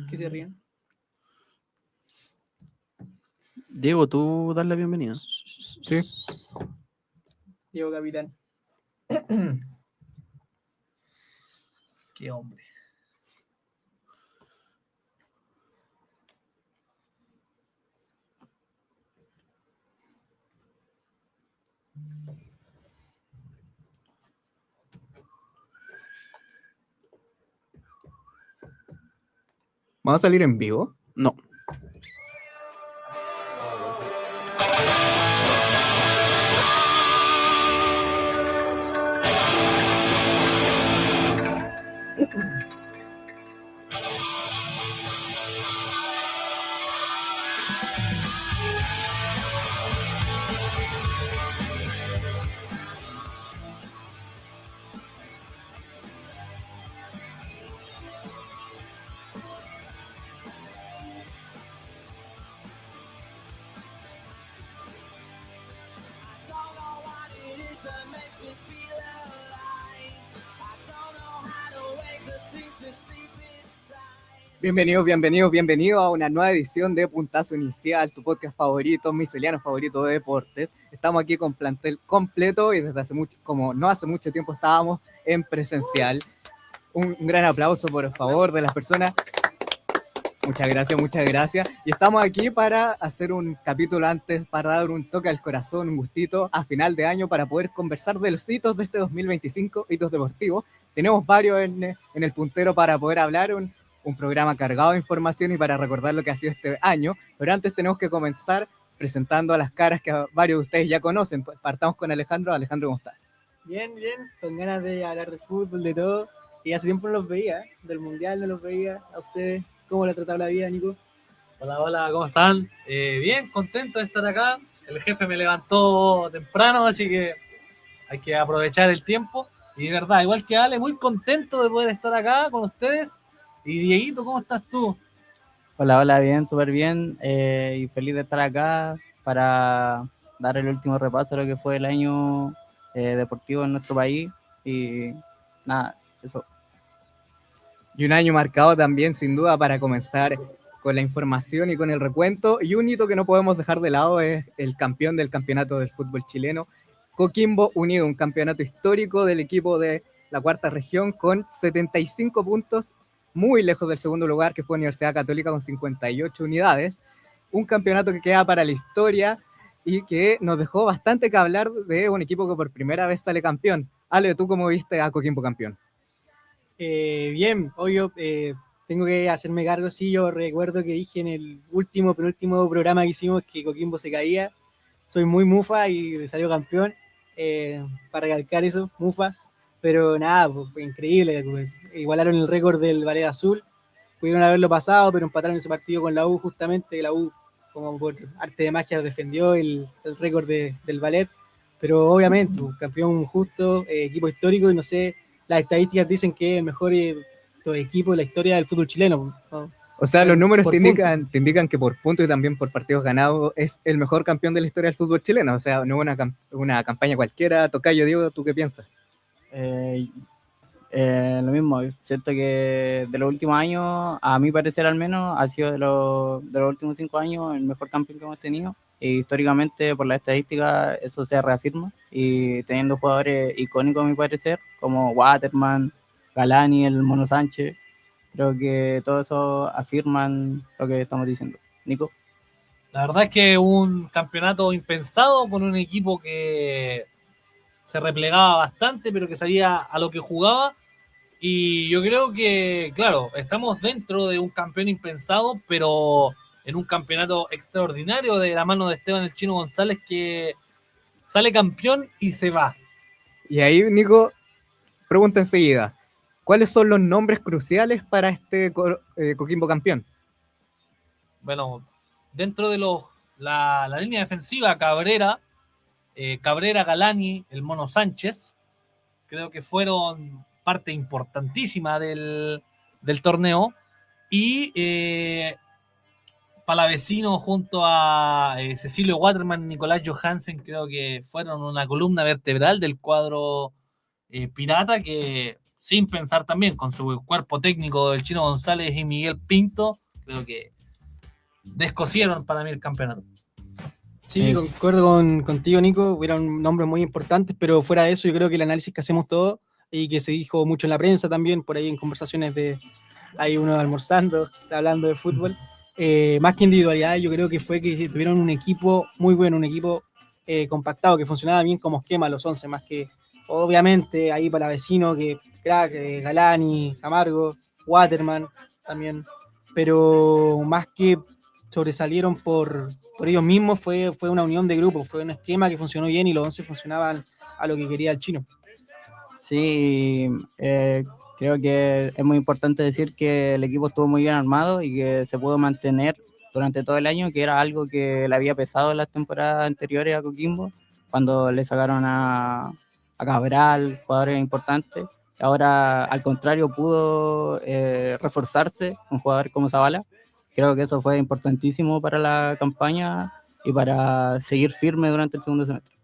¿Qué se ríen? Diego, tú das la bienvenida. Sí. Diego Capitán. Qué hombre. ¿Vamos a salir en vivo? No. Bienvenidos a una nueva edición de Puntazo Inicial, tu podcast favorito, miseliano favorito de deportes. Estamos aquí con plantel completo y desde hace mucho, como no hace mucho tiempo estábamos en presencial. Un gran aplauso, por favor, de las personas. Muchas gracias. Y estamos aquí para hacer un capítulo antes, para dar un toque al corazón, un gustito a final de año, para poder conversar de los hitos de este 2025, hitos deportivos. Tenemos varios en el puntero para poder hablar, un programa cargado de información y para recordar lo que ha sido este año. Pero antes tenemos que comenzar presentando a las caras que varios de ustedes ya conocen. Partamos con Alejandro. Alejandro, ¿cómo estás? Bien, con ganas de hablar de fútbol, de todo. Y hace tiempo no los veía, del Mundial no los veía. A ustedes, ¿cómo le ha tratado la vida, Nico? Hola, ¿cómo están? Bien, contento de estar acá. El jefe me levantó temprano, así que hay que aprovechar el tiempo. Y de verdad, igual que Ale, muy contento de poder estar acá con ustedes. Y Dieguito, ¿cómo estás tú? Hola, bien, súper bien. Y feliz de estar acá para dar el último repaso de lo que fue el año deportivo en nuestro país. Y nada, eso. Y un año marcado también, sin duda, para comenzar con la información y con el recuento. Y un hito que no podemos dejar de lado es el campeón del campeonato del fútbol chileno, Coquimbo Unido, un campeonato histórico del equipo de la cuarta región con 75 puntos, muy lejos del segundo lugar, que fue Universidad Católica con 58 unidades. Un campeonato que queda para la historia y que nos dejó bastante que hablar de un equipo que por primera vez sale campeón. Ale, ¿tú cómo viste a Coquimbo campeón? Bien, obvio, tengo que hacerme cargo, sí, yo recuerdo que dije en el penúltimo programa que hicimos que Coquimbo se caía, soy muy mufa y salió campeón, para recalcar eso, mufa, pero nada, pues, fue increíble, pues, igualaron el récord del Ballet Azul, pudieron haberlo pasado, pero empataron ese partido con la U justamente, la U como por arte de magia defendió el récord del Ballet, pero obviamente, un campeón justo, equipo histórico y no sé, las estadísticas dicen que es el mejor equipo de la historia del fútbol chileno, ¿no? O sea, los números te puntos. indican que por puntos y también por partidos ganados es el mejor campeón de la historia del fútbol chileno. O sea, no es una campaña cualquiera. Tocayo, Diego, ¿tú qué piensas? Lo mismo, siento que de los últimos años, a mi parecer al menos, ha sido de los últimos 5 años el mejor campeón que hemos tenido. Y históricamente, por la estadística, eso se reafirma. Y teniendo jugadores icónicos, a mi parecer, como Waterman, Galani, el Mono Sánchez, creo que todo eso afirman lo que estamos diciendo. Nico. La verdad es que un campeonato impensado con un equipo que se replegaba bastante, pero que sabía a lo que jugaba. Y yo creo que, claro, estamos dentro de un campeón impensado, pero en un campeonato extraordinario de la mano de Esteban el Chino González, que sale campeón y se va. Y ahí, Nico, pregunta enseguida. ¿Cuáles son los nombres cruciales para este Coquimbo campeón? Bueno, dentro de la línea defensiva, Cabrera, Galani, el Mono Sánchez, creo que fueron parte importantísima del torneo. Y Palavecino junto a Cecilio Waterman, Nicolás Johansen, creo que fueron una columna vertebral del cuadro Pirata, que sin pensar también con su cuerpo técnico del Chino González y Miguel Pinto, creo que descosieron para mí el campeonato. Sí, concuerdo contigo, Nico. Hubieron nombres muy importantes, pero fuera de eso, yo creo que el análisis que hacemos todos y que se dijo mucho en la prensa también, por ahí en conversaciones hay uno almorzando, hablando de fútbol, más que individualidad, yo creo que fue que tuvieron un equipo muy bueno, un equipo compactado, que funcionaba bien como esquema, los 11, más que, obviamente, ahí para vecino, que crack, Galani, Camargo, Waterman también, pero más que sobresalieron por ellos mismos, fue una unión de grupos, fue un esquema que funcionó bien y los 11 funcionaban a lo que quería el Chino. Sí, creo que es muy importante decir que el equipo estuvo muy bien armado y que se pudo mantener durante todo el año, que era algo que le había pesado en las temporadas anteriores a Coquimbo, cuando le sacaron a Cabral, jugadores importantes. Ahora, al contrario, pudo reforzarse un jugador como Zavala. Creo que eso fue importantísimo para la campaña y para seguir firme durante el segundo semestre.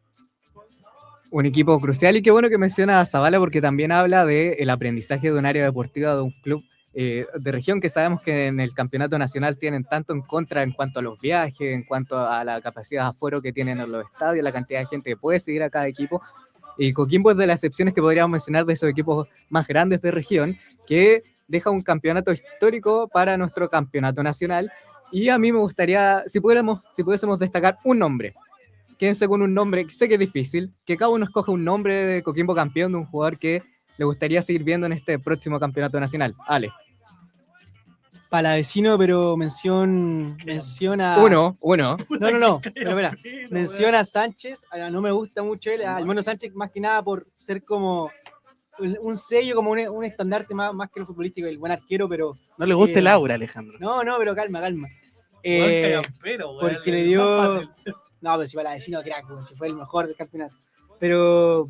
Un equipo crucial, y qué bueno que menciona a Zavala, porque también habla del aprendizaje de un área deportiva de un club de región, que sabemos que en el campeonato nacional tienen tanto en contra en cuanto a los viajes, en cuanto a la capacidad de aforo que tienen en los estadios, la cantidad de gente que puede seguir a cada equipo. Y Coquimbo es de las excepciones que podríamos mencionar de esos equipos más grandes de región, que deja un campeonato histórico para nuestro campeonato nacional. Y a mí me gustaría, si pudiésemos destacar un nombre, quédense con un nombre, sé que es difícil, que cada uno escoja un nombre de Coquimbo campeón, de un jugador que le gustaría seguir viendo en este próximo campeonato nacional. Ale. Palavecino, pero menciona... Uno. No, pero espera, menciona a Sánchez, no me gusta mucho él, al menos Sánchez más que nada por ser como un sello, como un estandarte más que lo futbolístico, el buen arquero, pero... No le gusta el aura, Alejandro. No, pero calma. Callampero, porque le dio... No, pero si Palavecino, crack, si fue el mejor del campeonato. Pero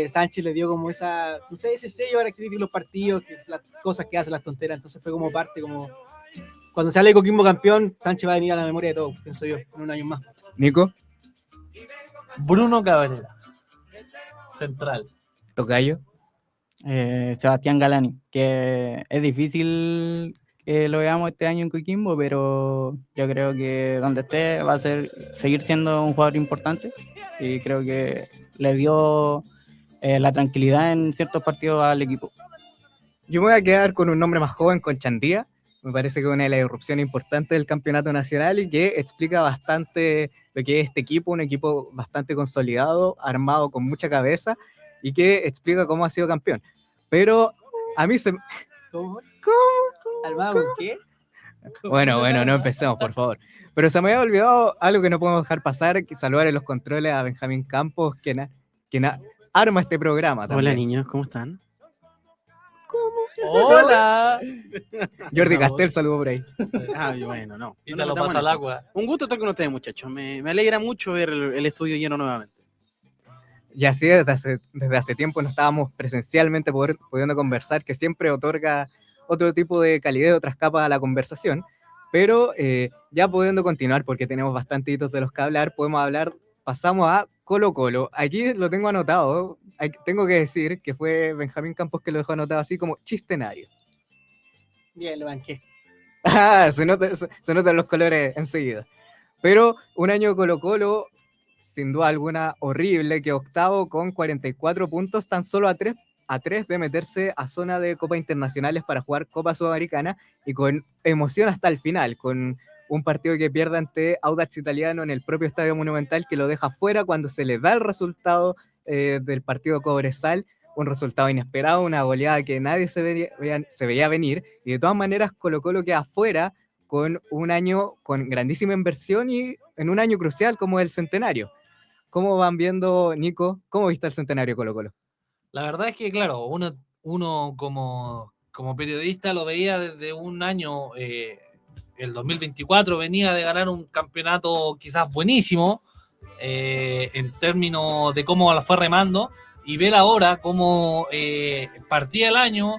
Sánchez le dio como esa, no sé, ese sello para escribir los partidos, que las cosas que hace, las tonteras. Entonces fue como parte, como cuando sale de Coquimbo campeón, Sánchez va a venir a la memoria de todos, pienso yo, en un año más. Nico. Bruno Cabrera, central. Tocayo. Sebastián Galani, que es difícil que lo veamos este año en Coquimbo, pero yo creo que donde esté va a seguir siendo un jugador importante y creo que le dio la tranquilidad en ciertos partidos al equipo. Yo me voy a quedar con un nombre más joven, con Chandía. Me parece que es una de las irrupciones importantes del campeonato nacional y que explica bastante lo que es este equipo, un equipo bastante consolidado, armado con mucha cabeza y que explica cómo ha sido campeón. Pero a mí se... ¿Cómo? ¿Armado con qué? Bueno, no empecemos, por favor. Pero se me había olvidado algo que no podemos dejar pasar, que saludar en los controles a Benjamín Campos, quien arma este programa también. Hola, niños, ¿cómo están? ¡Hola! Jordi Castel, saludo por ahí. Bueno, no. Y No te nos lo metamos pasa en al eso. agua. Un gusto estar con ustedes, muchachos. Me alegra mucho ver el estudio lleno nuevamente. Y así desde hace tiempo no estábamos presencialmente pudiendo conversar, que siempre otorga otro tipo de calidez, otras capas a la conversación. Pero ya pudiendo continuar, porque tenemos bastantes hitos de los que hablar, pasamos a Colo-Colo. Aquí lo tengo anotado, tengo que decir que fue Benjamín Campos que lo dejó anotado así como chistenario. Bien, lo banqué. Se notan los colores enseguida. Pero un año Colo-Colo, sin duda alguna, horrible, que octavo con 44 puntos, tan solo a 3 de meterse a zona de Copa Internacionales para jugar Copa Sudamericana y con emoción hasta el final, con un partido que pierde ante Audax Italiano en el propio Estadio Monumental, que lo deja fuera cuando se le da el resultado del partido Cobresal, un resultado inesperado, una goleada que nadie se veía venir, y de todas maneras Colo-Colo queda fuera con un año con grandísima inversión y en un año crucial como el centenario. ¿Cómo van viendo, Nico? ¿Cómo viste el centenario Colo-Colo? La verdad es que, claro, uno como periodista lo veía desde un año, el 2024 venía de ganar un campeonato quizás buenísimo en términos de cómo la fue remando, y ver ahora cómo partía el año,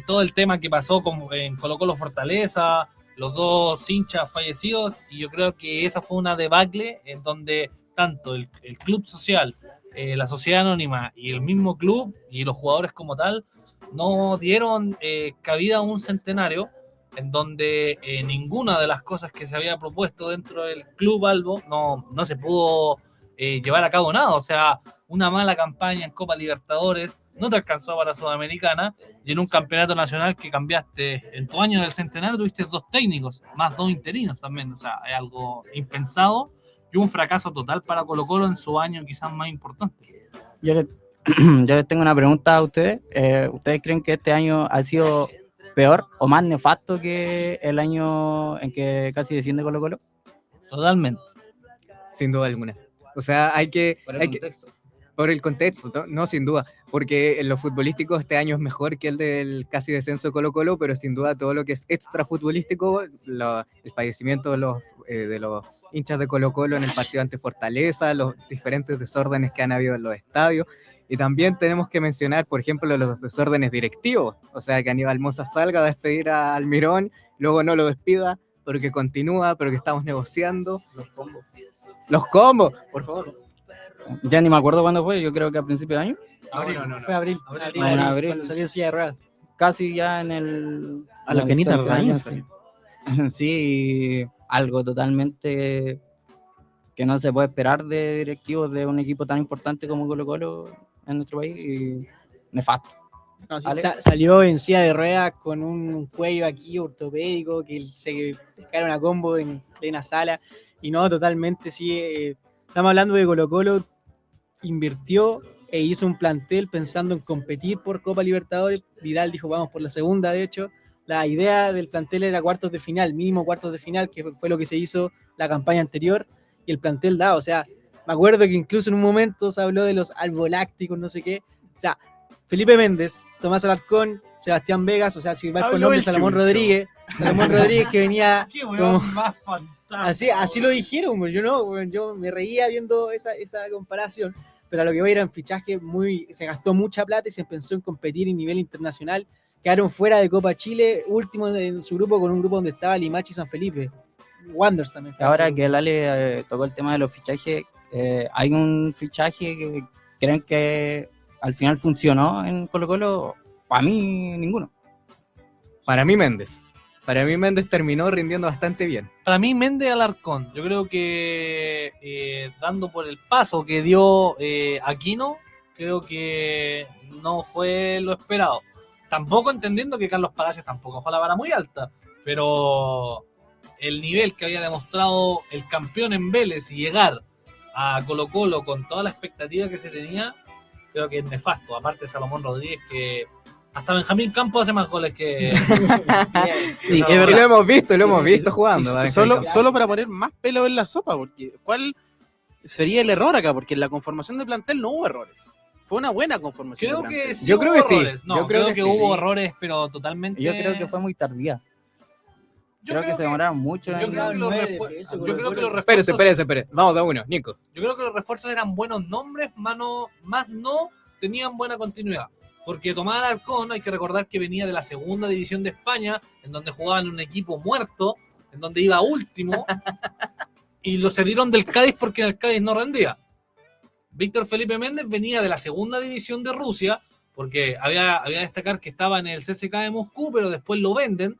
todo el tema que pasó en Colo-Colo Fortaleza, los dos hinchas fallecidos, y yo creo que esa fue una debacle en donde tanto el club social la sociedad anónima y el mismo club y los jugadores como tal no dieron cabida a un centenario en donde ninguna de las cosas que se había propuesto dentro del Club Albo no se pudo llevar a cabo nada. O sea, una mala campaña en Copa Libertadores no te alcanzó para Sudamericana, y en un campeonato nacional que cambiaste en tu año del centenario tuviste 2 técnicos, más 2 interinos también. O sea, es algo impensado y un fracaso total para Colo-Colo en su año quizás más importante. Yo les tengo una pregunta a ustedes. ¿Ustedes creen que este año ha sido peor o más nefasto que el año en que casi desciende Colo-Colo? Totalmente. Sin duda alguna. O sea, hay que por el contexto, no, sin duda, porque en lo futbolístico este año es mejor que el del casi descenso de Colo-Colo, pero sin duda todo lo que es extra futbolístico, el fallecimiento de los hinchas de Colo-Colo en el partido ante Fortaleza, los diferentes desórdenes que han habido en los estadios, y también tenemos que mencionar, por ejemplo, los desórdenes directivos, o sea, que Aníbal Mosa salga a despedir a Almirón, luego no lo despida, pero que continúa, pero que estamos negociando. Los combos, por favor. Ya ni me acuerdo cuándo fue, yo creo que a principios de año. No. Fue abril. En abril. Cuando salió en silla de ruedas. Casi ya en el... A la Kenita Argaña. Sí, algo totalmente que no se puede esperar de directivos de un equipo tan importante como Colo-Colo en nuestro país, y nefasto. No, sí, ¿Vale? salió en silla de ruedas con un cuello aquí ortopédico que se cae una combo en plena sala, y no, totalmente, sí. Estamos hablando de Colo-Colo, invirtió e hizo un plantel pensando en competir por Copa Libertadores. Vidal dijo, vamos por la segunda, de hecho. La idea del plantel era cuartos de final, mínimo cuartos de final, que fue lo que se hizo la campaña anterior, y el plantel da, o sea, me acuerdo que incluso en un momento se habló de los albolácticos, no sé qué. O sea, Felipe Méndez, Tomás Alarcón, Sebastián Vegas, o sea, si vas con nombre, Salomón Rodríguez, que venía Qué como... weón más fantástico. Así lo dijeron, pues, yo me reía viendo esa comparación, pero a lo que voy eran fichajes se gastó mucha plata y se pensó en competir en nivel internacional. Quedaron fuera de Copa Chile, último en su grupo, con un grupo donde estaba Limache y San Felipe. Wanderers también. Ahora que el Ale tocó el tema de los fichajes, ¿hay un fichaje que creen que al final funcionó en Colo-Colo? Para mí, ninguno. Para mí Méndez terminó rindiendo bastante bien. Para mí, Méndez Alarcón, yo creo que dando por el paso que dio Aquino, creo que no fue lo esperado. Tampoco entendiendo que Carlos Palacios tampoco fue la vara muy alta, pero el nivel que había demostrado el campeón en Vélez y llegar a Colo-Colo con toda la expectativa que se tenía, creo que es nefasto. Aparte de Salomón Rodríguez, que hasta Benjamín Campos hace más goles que... Sí, No, es Y verdad. lo hemos visto jugando. Y solo para poner más pelo en la sopa, porque ¿cuál sería el error acá? Porque en la conformación de plantel no hubo errores. Fue una buena conformación Creo de plantel. que sí. Yo creo hubo que sí. errores. No, Yo creo creo que que sí. hubo errores, pero totalmente... Yo creo que fue muy tardía. Creo que se demoraron mucho. Yo en- creo que los refuerzos... Espérese. Vamos de uno, Nico. Yo creo que los refuerzos eran buenos nombres, más no tenían buena continuidad. Porque Tomás Alarcón, hay que recordar que venía de la segunda división de España, en donde jugaba en un equipo muerto, en donde iba último, y lo cedieron del Cádiz porque en el Cádiz no rendía. Víctor Felipe Méndez venía de la segunda división de Rusia, porque había que destacar que estaba en el CSKA de Moscú, pero después lo venden.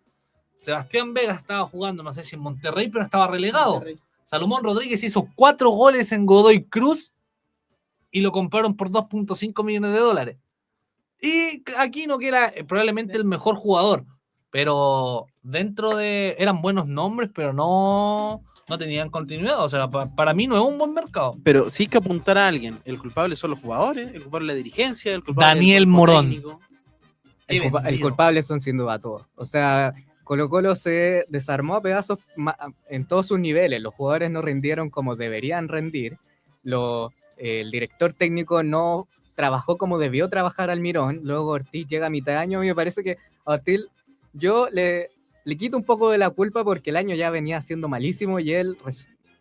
Sebastián Vega estaba jugando, no sé si en Monterrey, pero estaba relegado. Salomón Rodríguez hizo 4 goles en Godoy Cruz y lo compraron por $2.5 millones. Y Aquino, que era probablemente el mejor jugador, pero eran buenos nombres, pero no tenían continuidad. O sea, para mí no es un buen mercado. Pero sí que apuntar a alguien. El culpable son los jugadores, el culpable es la dirigencia, el culpable es Daniel el cuerpo Morón. técnico. El culpable son sin duda todos. O sea, Colo-Colo se desarmó a pedazos en todos sus niveles. Los jugadores no rindieron como deberían rendir. El director técnico no trabajó como debió trabajar Almirón. Luego Ortiz llega a mitad de año y me parece que a Ortiz yo le quito un poco de la culpa porque el año ya venía siendo malísimo y él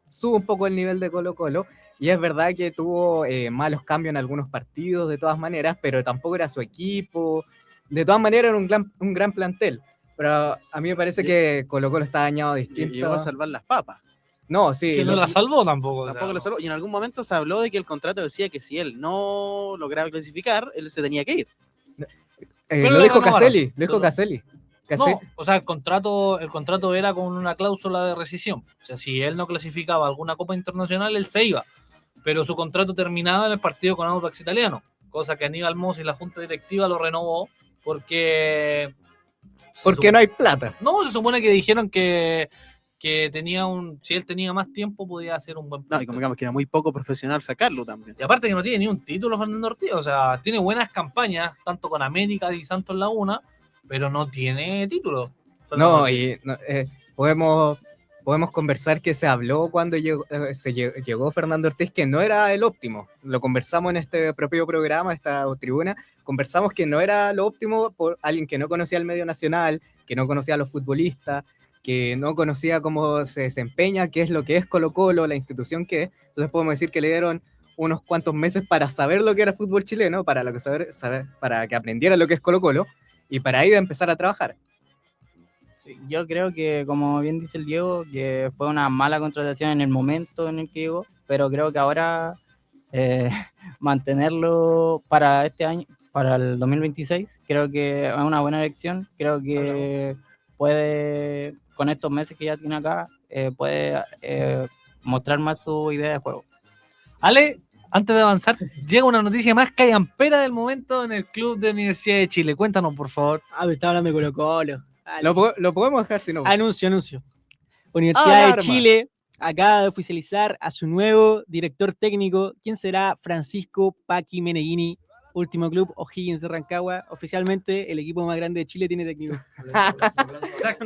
sube un poco el nivel de Colo-Colo. Y es verdad que tuvo malos cambios en algunos partidos de todas maneras, pero tampoco era su equipo. De todas maneras era un gran plantel. Pero a mí me parece que Colo-Colo está dañado distinto. Llegó a salvar las papas. No, sí. Que no la salvó tampoco. o sea, Tampoco lo salvó. Y en algún momento se habló de que el contrato decía que si él no lograba clasificar, él se tenía que ir. Pero lo lo dijo renovaron. Caselli, lo dijo Pero- Caselli. No, o sea, el contrato era con una cláusula de rescisión. O sea, si él no clasificaba alguna Copa Internacional, él se iba. Pero su contrato terminaba en el partido con Audax Italiano, cosa que Aníbal Mos y la junta directiva lo renovó porque... Porque no hay plata. No, se supone que dijeron que tenía si él tenía más tiempo podía hacer un buen No, y plantel. como digamos que era muy poco profesional sacarlo también. Y aparte que no tiene ni un título Fernando Ortiz, o sea, tiene buenas campañas, tanto con América y Santos Laguna, pero no tiene título. Fernando No, Ortiz. y podemos conversar que se habló cuando llegó Fernando Ortiz, que no era el óptimo. Lo conversamos en este propio programa, esta tribuna. Conversamos que no era lo óptimo por alguien que no conocía el medio nacional, que no conocía a los futbolistas, que no conocía cómo se desempeña, qué es lo que es Colo-Colo, la institución que es. Entonces podemos decir que le dieron unos cuantos meses para saber lo que era fútbol chileno, para para que aprendiera lo que es Colo-Colo y para ahí de empezar a trabajar. Sí, yo creo que, como bien dice el Diego, que fue una mala contratación en el momento en el que llegó, pero creo que ahora mantenerlo para este año, para el 2026, creo que es una buena elección. Creo que puede, con estos meses que ya tiene acá, puede mostrar más su idea de juego. Ale, antes de avanzar, llega una noticia más callampera del momento en el club de Universidad de Chile. Cuéntanos, por favor. Me estaba hablando de Colo-Colo. Dale. Lo podemos dejar si no. Anuncio. Universidad de Alarma. Chile acaba de oficializar a su nuevo director técnico, quien será Francisco Paqui Meneghini, último club O'Higgins de Rancagua. Oficialmente el equipo más grande de Chile tiene técnico.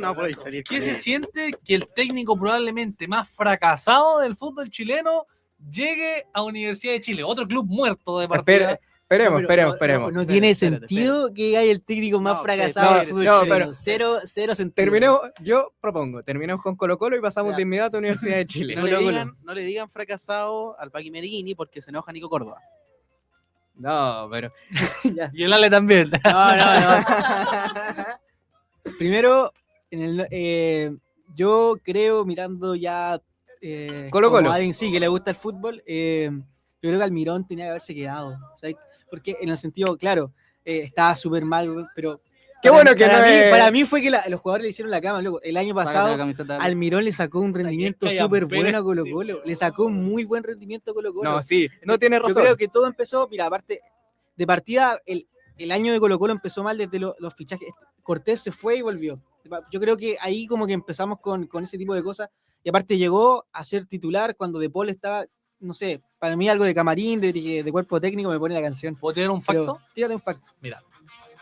No podéis salir. ¿Qué se siente que el técnico probablemente más fracasado del fútbol chileno llegue a Universidad de Chile? Otro club muerto de partida. Esperemos. No tiene Espérate. sentido que haya el técnico más No, fracasado del fútbol no, chileno. pero- Cero sentido. Yo propongo, terminemos con Colo-Colo y pasamos Ya. de inmediato a Universidad de Chile. No le digan fracasado al Paqui Meneghini porque se enoja Nico Córdoba. No, pero... Y el Ale también. No. Primero, yo creo, mirando ya Colo-Colo. como alguien sí que le gusta el fútbol, yo creo que Almirón tenía que haberse quedado. O sea, porque en el sentido, claro, estaba súper mal, pero Qué bueno que no es- para mí fue que los jugadores le hicieron la cama. Loco. El año Sácate pasado la camiseta. Almirón le sacó un rendimiento Aquí hay súper callampera bueno a este Colo-Colo. Le sacó un muy buen rendimiento a Colo-Colo. No, sí, no tiene razón. Yo creo que todo empezó, mira, aparte de partida, el año de Colo-Colo empezó mal desde los fichajes. Cortés se fue y volvió. Yo creo que ahí como que empezamos con ese tipo de cosas. Y aparte llegó a ser titular cuando De Paul estaba, no sé, para mí algo de camarín, de cuerpo técnico, me pone la canción. ¿Puedo tener un Pero facto? tírate un facto. Mira,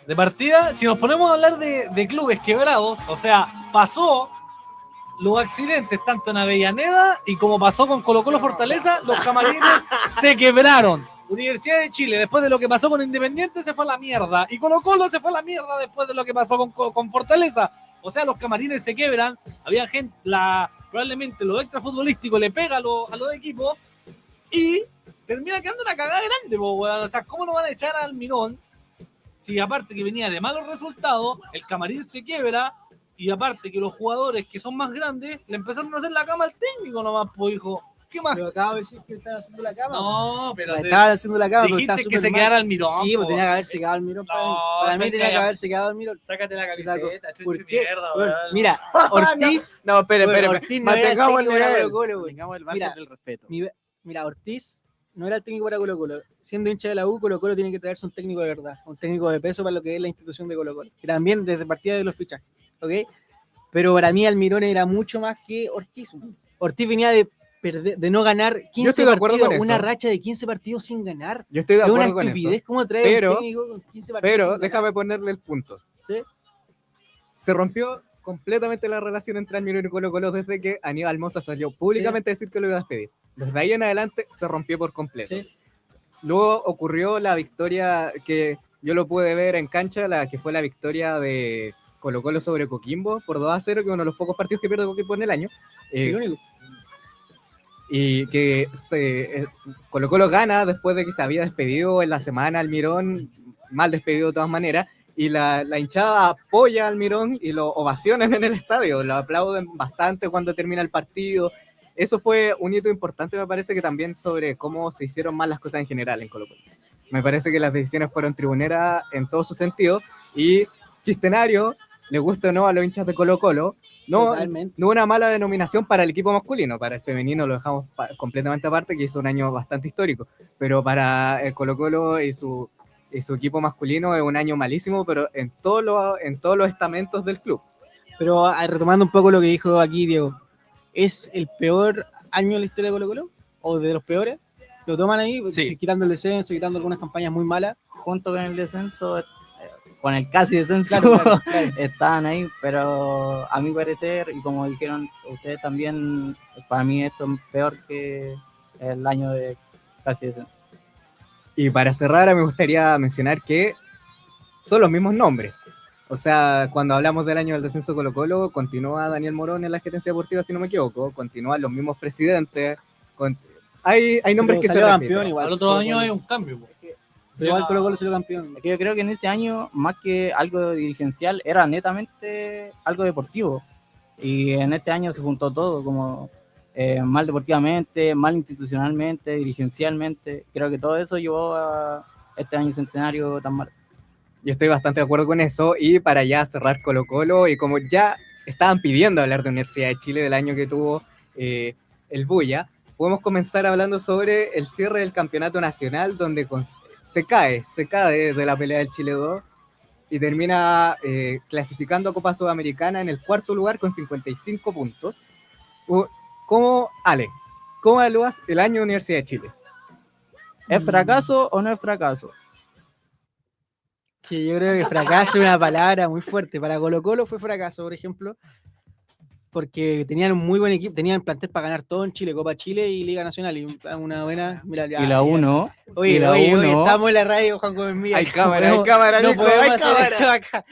de partida, si nos ponemos a hablar de clubes quebrados, o sea, pasó los accidentes tanto en Avellaneda y como pasó con Colo-Colo Fortaleza, los camarines se quebraron. Universidad de Chile, después de lo que pasó con Independiente, se fue a la mierda. Y Colo-Colo se fue a la mierda después de lo que pasó con Fortaleza. O sea, los camarines se quebran. Había gente, probablemente lo extrafutbolístico le pega a los equipos y termina quedando una cagada grande, po, weón. O sea, ¿cómo no van a echar al Mirón? Si aparte que venía de malos resultados, el camarín se quiebra y aparte que los jugadores que son más grandes le empezaron a hacer la cama al técnico nomás, pues hijo. ¿Qué más? Pero acabo de decir que estaban haciendo la cama. No, pero Estaban haciendo la cama, pero dijiste está que se súper mal. quedara al Mirón. Sí, pues po. tenía que haberse quedado al Mirón. Para mí, No, para mí se tenía que calla. haberse quedado al Mirón. Sácate la Exacto. camiseta, ¿Por chucho qué? mierda, Bueno, weón. mira, Ortiz. No, espere. Ortiz no era el Mantengamos el técnico para nivel. Colo-Colo, güey. Tengamos el margen Mira, del respeto. Mira, Ortiz no era el técnico para Colo-Colo. Siendo hincha de la U, Colo-Colo tiene que traerse un técnico de verdad, un técnico de peso para lo que es la institución de Colo-Colo. Y también desde partida de los fichajes, ¿ok? Pero para mí Almirón era mucho más que Ortiz. Ortiz venía de no ganar Yo 15 estoy de acuerdo partidos, con una eso. racha de 15 partidos sin ganar. Yo estoy de Es una acuerdo con estupidez eso. cómo traer Pero- un técnico con 15 partidos Pero sin déjame ponerle el punto. ganar. ¿Sí? Se rompió completamente la relación entre Almirón y Colo-Colo desde que Aníbal Mosa salió públicamente a decir que lo iba a despedir. Desde ahí en adelante se rompió por completo. Sí. Luego ocurrió la victoria que yo lo pude ver en cancha, la que fue la victoria de Colo-Colo sobre Coquimbo por 2-0, que es uno de los pocos partidos que pierde Coquimbo en el año. El único. Y que Colo-Colo gana después de que se había despedido en la semana Almirón, mal despedido de todas maneras, y la hinchada apoya a Almirón y lo ovacionan en el estadio, lo aplauden bastante cuando termina el partido, eso fue un hito importante, me parece que también sobre cómo se hicieron mal las cosas en general en Colo-Colo. Me parece que las decisiones fueron tribuneras en todo su sentido y Chistenario, le guste o no a los hinchas de Colo-Colo, no una mala denominación para el equipo masculino, para el femenino lo dejamos completamente aparte, que hizo un año bastante histórico, pero para el Colo-Colo y su equipo masculino es un año malísimo, pero en todos los estamentos del club. Pero retomando un poco lo que dijo aquí Diego, ¿es el peor año en la historia de Colo-Colo? ¿O de los peores? ¿Lo toman ahí? Sí. Quitando el descenso, quitando algunas campañas muy malas. Junto con el descenso, con el casi descenso, Claro. estaban ahí, pero a mi parecer, y como dijeron ustedes también, para mí esto es peor que el año de casi descenso. Y para cerrar, me gustaría mencionar que son los mismos nombres. O sea, cuando hablamos del año del descenso Colo-Colo, continúa Daniel Morón en la gerencia deportiva, si no me equivoco, continúan los mismos presidentes, hay nombres Pero que se salió repiten. campeón igual. Al otro año hay un cambio. Po. Pero igual Colo-Colo salió campeón. Es que yo creo que en ese año, más que algo dirigencial, era netamente algo deportivo. Y en este año se juntó todo, como mal deportivamente, mal institucionalmente, dirigencialmente. Creo que todo eso llevó a este año centenario tan mal. Yo estoy bastante de acuerdo con eso. Y para ya cerrar Colo-Colo, y como ya estaban pidiendo hablar de Universidad de Chile del año que tuvo el Buya, podemos comenzar hablando sobre el cierre del campeonato nacional, donde se cae de la pelea del Chile 2 y termina clasificando a Copa Sudamericana en el cuarto lugar con 55 puntos. ¿Cómo evalúas el año de Universidad de Chile? ¿Es fracaso o no es fracaso? Que yo creo que fracaso es una palabra muy fuerte. Para Colo-Colo fue fracaso, por ejemplo, porque tenían un muy buen equipo, tenían plantel para ganar todo en Chile, Copa Chile y Liga Nacional, y una buena... Mira, Y la 1. Oye, estamos en la radio, Juan Gómez Mía. Hay cámara, no Nico, podemos hay hacer cámara. eso acá.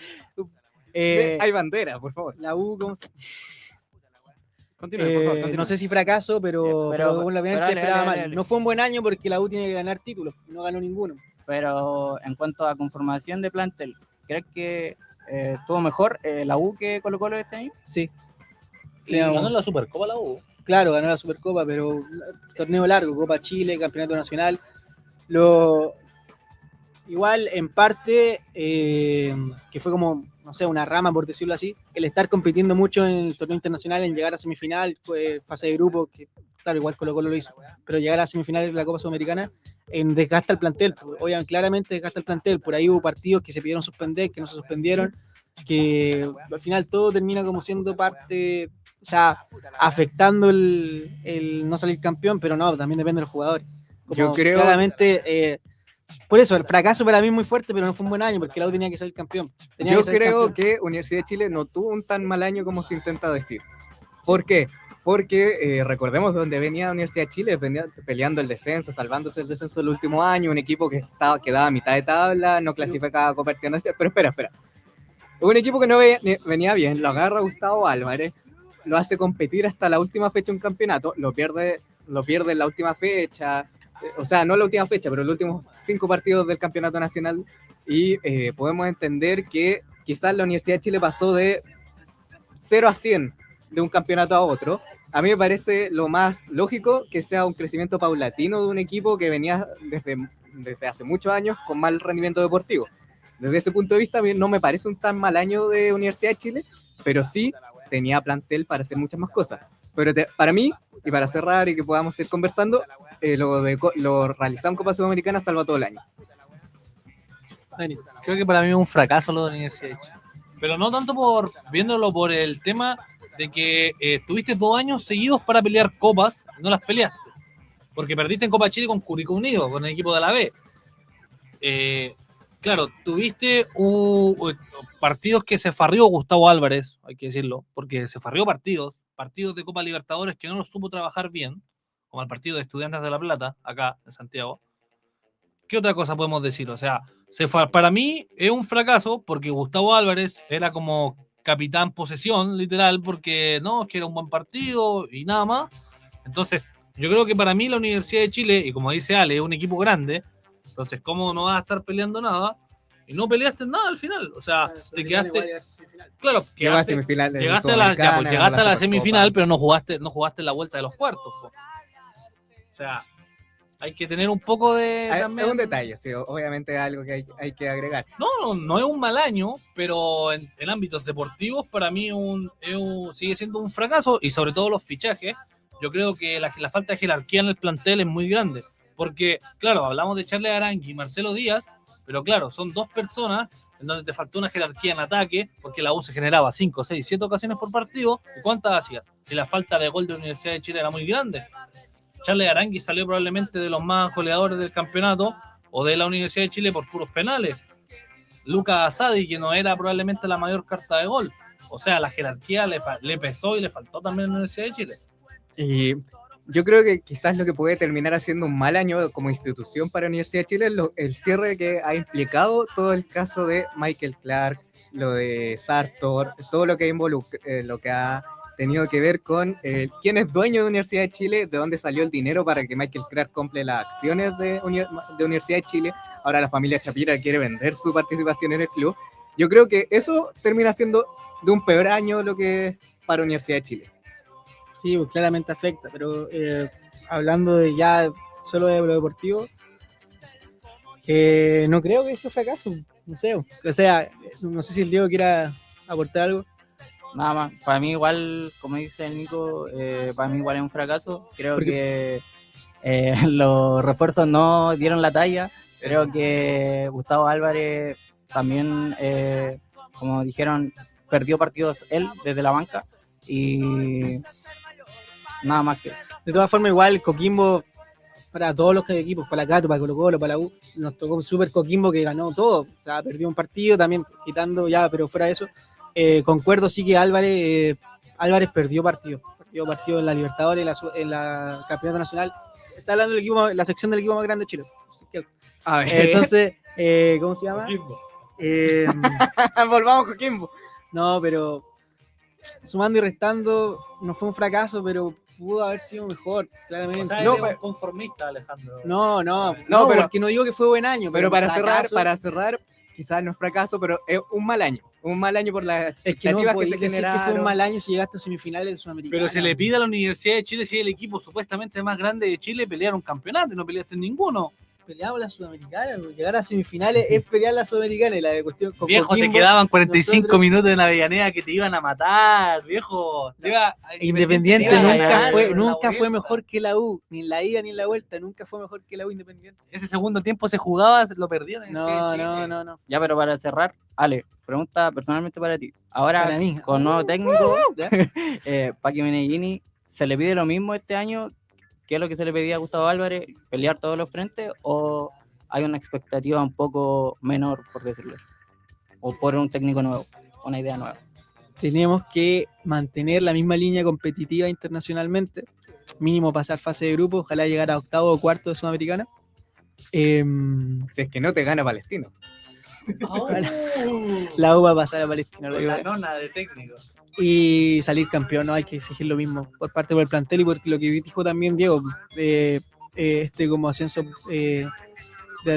Hay bandera, por favor. La U, ¿cómo se...? Continúe, por favor, continúe. No sé si fracaso, pero la primera dale, esperaba mal. dale. No fue un buen año porque la U tiene que ganar títulos, no ganó ninguno. Pero en cuanto a conformación de plantel, ¿crees que estuvo mejor la U que Colo-Colo este año? Sí. Y ganó la Supercopa la U. Claro, ganó la Supercopa, pero torneo largo, Copa Chile, Campeonato Nacional. Igual, en parte, que fue como, no sé, una rama, por decirlo así, el estar compitiendo mucho en el torneo internacional, en llegar a semifinal, pues, fase de grupo, que claro, igual Colo-Colo lo hizo, pero llegar a semifinal de la Copa Sudamericana desgasta el plantel. Obviamente, claramente desgasta el plantel. Por ahí hubo partidos que se pidieron suspender, que no se suspendieron, que al final todo termina como siendo parte, o sea, afectando el no salir campeón, pero no, también depende del jugador. Yo creo... Claramente, por eso, el fracaso para mí es muy fuerte, pero no fue un buen año, porque la U tenía que salir campeón. Yo creo que Universidad de Chile no tuvo un tan mal año como se intenta decir. ¿Por qué? Porque recordemos donde venía Universidad de Chile, venía peleando el descenso, salvándose el descenso del último año, un equipo que quedaba a mitad de tabla, no clasificaba a Copa Internacional, pero espera. Un equipo que no venía bien, lo agarra Gustavo Álvarez, lo hace competir hasta la última fecha de un campeonato, lo pierde en la última fecha, o sea, no la última fecha, pero los últimos 5 partidos del campeonato nacional, y podemos entender que quizás la Universidad de Chile pasó de 0 a 100 de un campeonato a otro. A mí me parece lo más lógico que sea un crecimiento paulatino de un equipo que venía desde hace muchos años con mal rendimiento deportivo. Desde ese punto de vista, no me parece un tan mal año de Universidad de Chile, pero sí tenía plantel para hacer muchas más cosas. Pero para mí, y para cerrar y que podamos ir conversando, lo realizado en Copa Sudamericana salva todo el año. Creo que para mí es un fracaso lo de la Universidad de Chile. Pero no tanto viéndolo por el tema de que tuviste 2 años seguidos para pelear copas y no las peleaste. Porque perdiste en Copa Chile con Curicó Unido, con el equipo de la B. Claro, tuviste partidos que se farrió Gustavo Álvarez, hay que decirlo, porque se farrió partidos de Copa Libertadores que no los supo trabajar bien, como el partido de Estudiantes de La Plata, acá en Santiago. ¿Qué otra cosa podemos decir? O sea, para mí es un fracaso porque Gustavo Álvarez era como capitán posesión, literal, porque no, es que era un buen partido y nada más. Entonces, yo creo que para mí la Universidad de Chile, y como dice Ale, es un equipo grande, entonces, ¿cómo no vas a estar peleando nada? y no peleaste nada al final. O sea, te quedaste, claro, Llegó a quedaste, semifinales. llegaste a la, ya, pues, llegaste a la semifinal, pero no jugaste la vuelta de los cuartos. Po. O sea, hay que tener un poco de también. Es un detalle, sí, obviamente es algo que hay que agregar. No es un mal año, pero en ámbitos deportivos para mí sigue siendo un fracaso, y sobre todo los fichajes. Yo creo que la falta de jerarquía en el plantel es muy grande, porque claro, hablamos de Charles Arangui y Marcelo Díaz, pero claro, son dos personas en donde te faltó una jerarquía en ataque, porque la U se generaba 5, 6, 7 ocasiones por partido. ¿Y cuántas hacía? Y la falta de gol de la Universidad de Chile era muy grande. Charles Arangui salió probablemente de los más goleadores del campeonato o de la Universidad de Chile por puros penales. Lucas Asadi, que no era probablemente la mayor carta de gol. O sea, la jerarquía le pesó y le faltó también a la Universidad de Chile. Y yo creo que quizás lo que puede terminar haciendo un mal año como institución para la Universidad de Chile es el cierre que ha implicado todo el caso de Michael Clark, lo de Sartor, todo lo que lo que ha tenido que ver con quién es dueño de la Universidad de Chile, de dónde salió el dinero para que Michael Clark compre las acciones de Universidad de Chile. Ahora la familia Chapira quiere vender su participación en el club. Yo creo que eso termina siendo de un peor año lo que es para la Universidad de Chile. Sí, pues claramente afecta, pero hablando de ya solo de lo deportivo, no creo que sea fracaso, no sé, o sea, no sé si el Diego quiera aportar algo. Nada más, para mí igual, como dice el Nico, para mí igual es un fracaso. Creo que los refuerzos no dieron la talla. Creo que Gustavo Álvarez también, como dijeron, perdió partidos él desde la banca y nada más que. De todas formas, igual Coquimbo, para todos los equipos, para la Cato, para Colo Colo, para la U, nos tocó un super Coquimbo que ganó todo. O sea, perdió un partido también, quitando ya, pero fuera de eso. Concuerdo, sí que Álvarez perdió partido en la Libertadores, en la Campeonato Nacional. Está hablando del equipo, la sección del equipo más grande de Chile. Entonces, ¿cómo se llama? Volvamos a Coquimbo. No, pero sumando y restando, no fue un fracaso, pero pudo haber sido mejor, claramente. O sea, no, eres un conformista, Alejandro. No, pero, porque no digo que fue buen año. Pero para cerrar, quizás no es fracaso, pero es un mal año. Un mal año por las expectativas que se generaron. Que fue un mal año si llegaste a semifinales de Sudamericana. Pero se le pide a la Universidad de Chile, si es el equipo supuestamente más grande de Chile, pelear un campeonato y no peleaste en ninguno. Peleamos la Sudamericana, llegar a semifinales es pelear la Sudamericana y la de cuestión con viejo, Coquimbo, te quedaban 45 minutos en Avellaneda que te iban a matar, viejo. Independiente nunca fue mejor que la U, ni en la ida ni en la vuelta, nunca fue mejor que la U Independiente. Ese segundo tiempo se jugaba, lo perdieron. No. Ya, pero para cerrar, Ale, pregunta personalmente para ti. Ahora, para mí. Con nuevo técnico, Paqui Meneghini, ¿se le pide lo mismo este año? ¿Qué es lo que se le pedía a Gustavo Álvarez? ¿Pelear todos los frentes? ¿O hay una expectativa un poco menor, por decirlo así? ¿O por un técnico nuevo, una idea nueva? Tenemos que mantener la misma línea competitiva internacionalmente. Mínimo pasar fase de grupo, ojalá llegar a octavo o cuarto de Sudamericana. Si es que no te gana Palestino. La U va a pasar a Palestino. La nona de técnico. Y salir campeón, no hay que exigir lo mismo por parte del plantel y porque lo que dijo también Diego, como ascenso de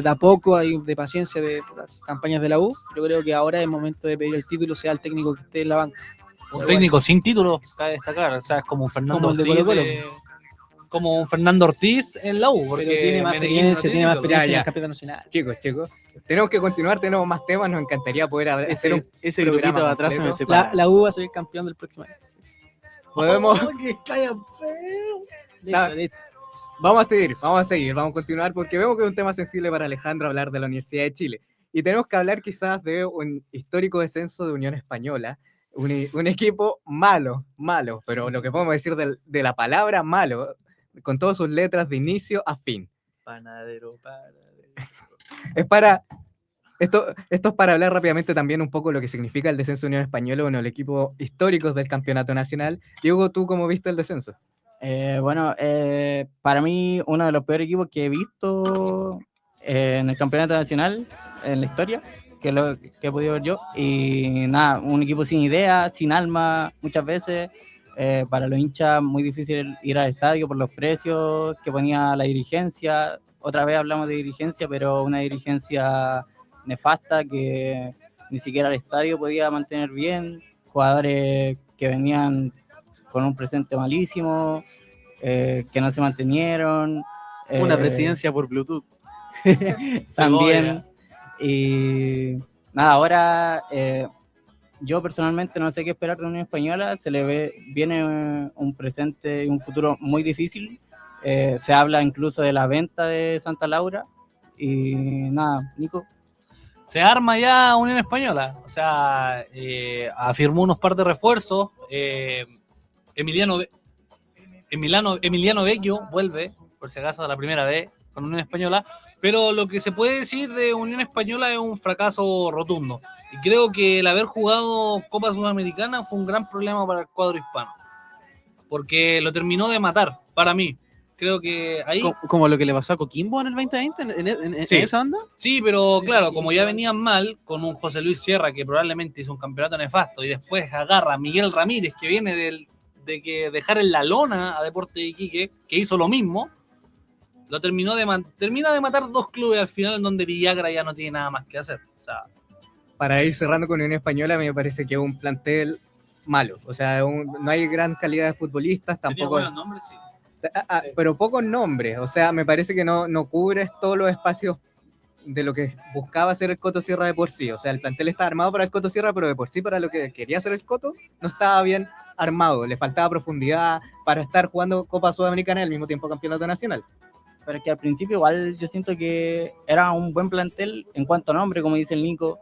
a poco, hay de paciencia de las campañas de la U. Yo creo que ahora es el momento de pedir el título, sea el técnico que esté en la banca. Un técnico sin título, cabe destacar, o sea, es como un Fernando Ortiz, como un Fernando Ortiz en la U, porque pero tiene más experiencia, en el campeonato nacional. Chicos, tenemos que continuar, tenemos más temas, nos encantaría poder hacer ese grupito de atrás se me separa. La U va a ser campeón del próximo año. Podemos. Listo. Vamos a seguir, vamos a continuar porque vemos que es un tema sensible para Alejandro hablar de la Universidad de Chile. Y tenemos que hablar quizás de un histórico descenso de Unión Española, un equipo malo, pero lo que podemos decir de la palabra malo, con todas sus letras de inicio a fin. Panadero. Esto es para hablar rápidamente también un poco lo que significa el descenso de Unión Española, uno de los equipos históricos del campeonato nacional. Diego, ¿tú cómo viste el descenso? Para mí uno de los peores equipos que he visto en el campeonato nacional en la historia, que he podido ver yo, y nada, un equipo sin idea, sin alma muchas veces, para los hinchas muy difícil ir al estadio por los precios que ponía la dirigencia. Otra vez hablamos de dirigencia, pero una dirigencia nefasta, que ni siquiera el estadio podía mantener bien, jugadores que venían con un presente malísimo, que no se mantenieron. Una presidencia por Bluetooth. También. Y nada, ahora yo personalmente no sé qué esperar de Unión Española. Viene un presente y un futuro muy difícil. Se habla incluso de la venta de Santa Laura. Y nada, Nico. Se arma ya Unión Española, o sea, afirmó unos par de refuerzos. Emiliano Vecchio vuelve, por si acaso, a la primera vez con Unión Española, pero lo que se puede decir de Unión Española es un fracaso rotundo. Y creo que el haber jugado Copa Sudamericana fue un gran problema para el cuadro hispano, porque lo terminó de matar, para mí. Creo que ahí... Como lo que le pasó a Coquimbo en el 2020, en Sí. esa onda. Sí, pero claro, como ya venían mal con un José Luis Sierra que probablemente hizo un campeonato nefasto y después agarra a Miguel Ramírez que viene de que dejar en la lona a Deportes de Iquique, que hizo lo mismo, lo termina de matar dos clubes al final en donde Villagra ya no tiene nada más que hacer. O sea, Para ir cerrando con Unión Española, a mí me parece que es un plantel malo. O sea, no hay gran calidad de futbolistas, tenía tampoco... buenos nombres, sí. Sí. Pero pocos nombres, o sea, me parece que no cubres todos los espacios de lo que buscaba hacer el Coto Sierra de por sí. O sea, el plantel está armado para el Coto Sierra, pero de por sí para lo que quería hacer el Coto no estaba bien armado, le faltaba profundidad para estar jugando Copa Sudamericana y al mismo tiempo Campeonato Nacional. Pero es que al principio igual yo siento que era un buen plantel en cuanto a nombre, como dice el Nico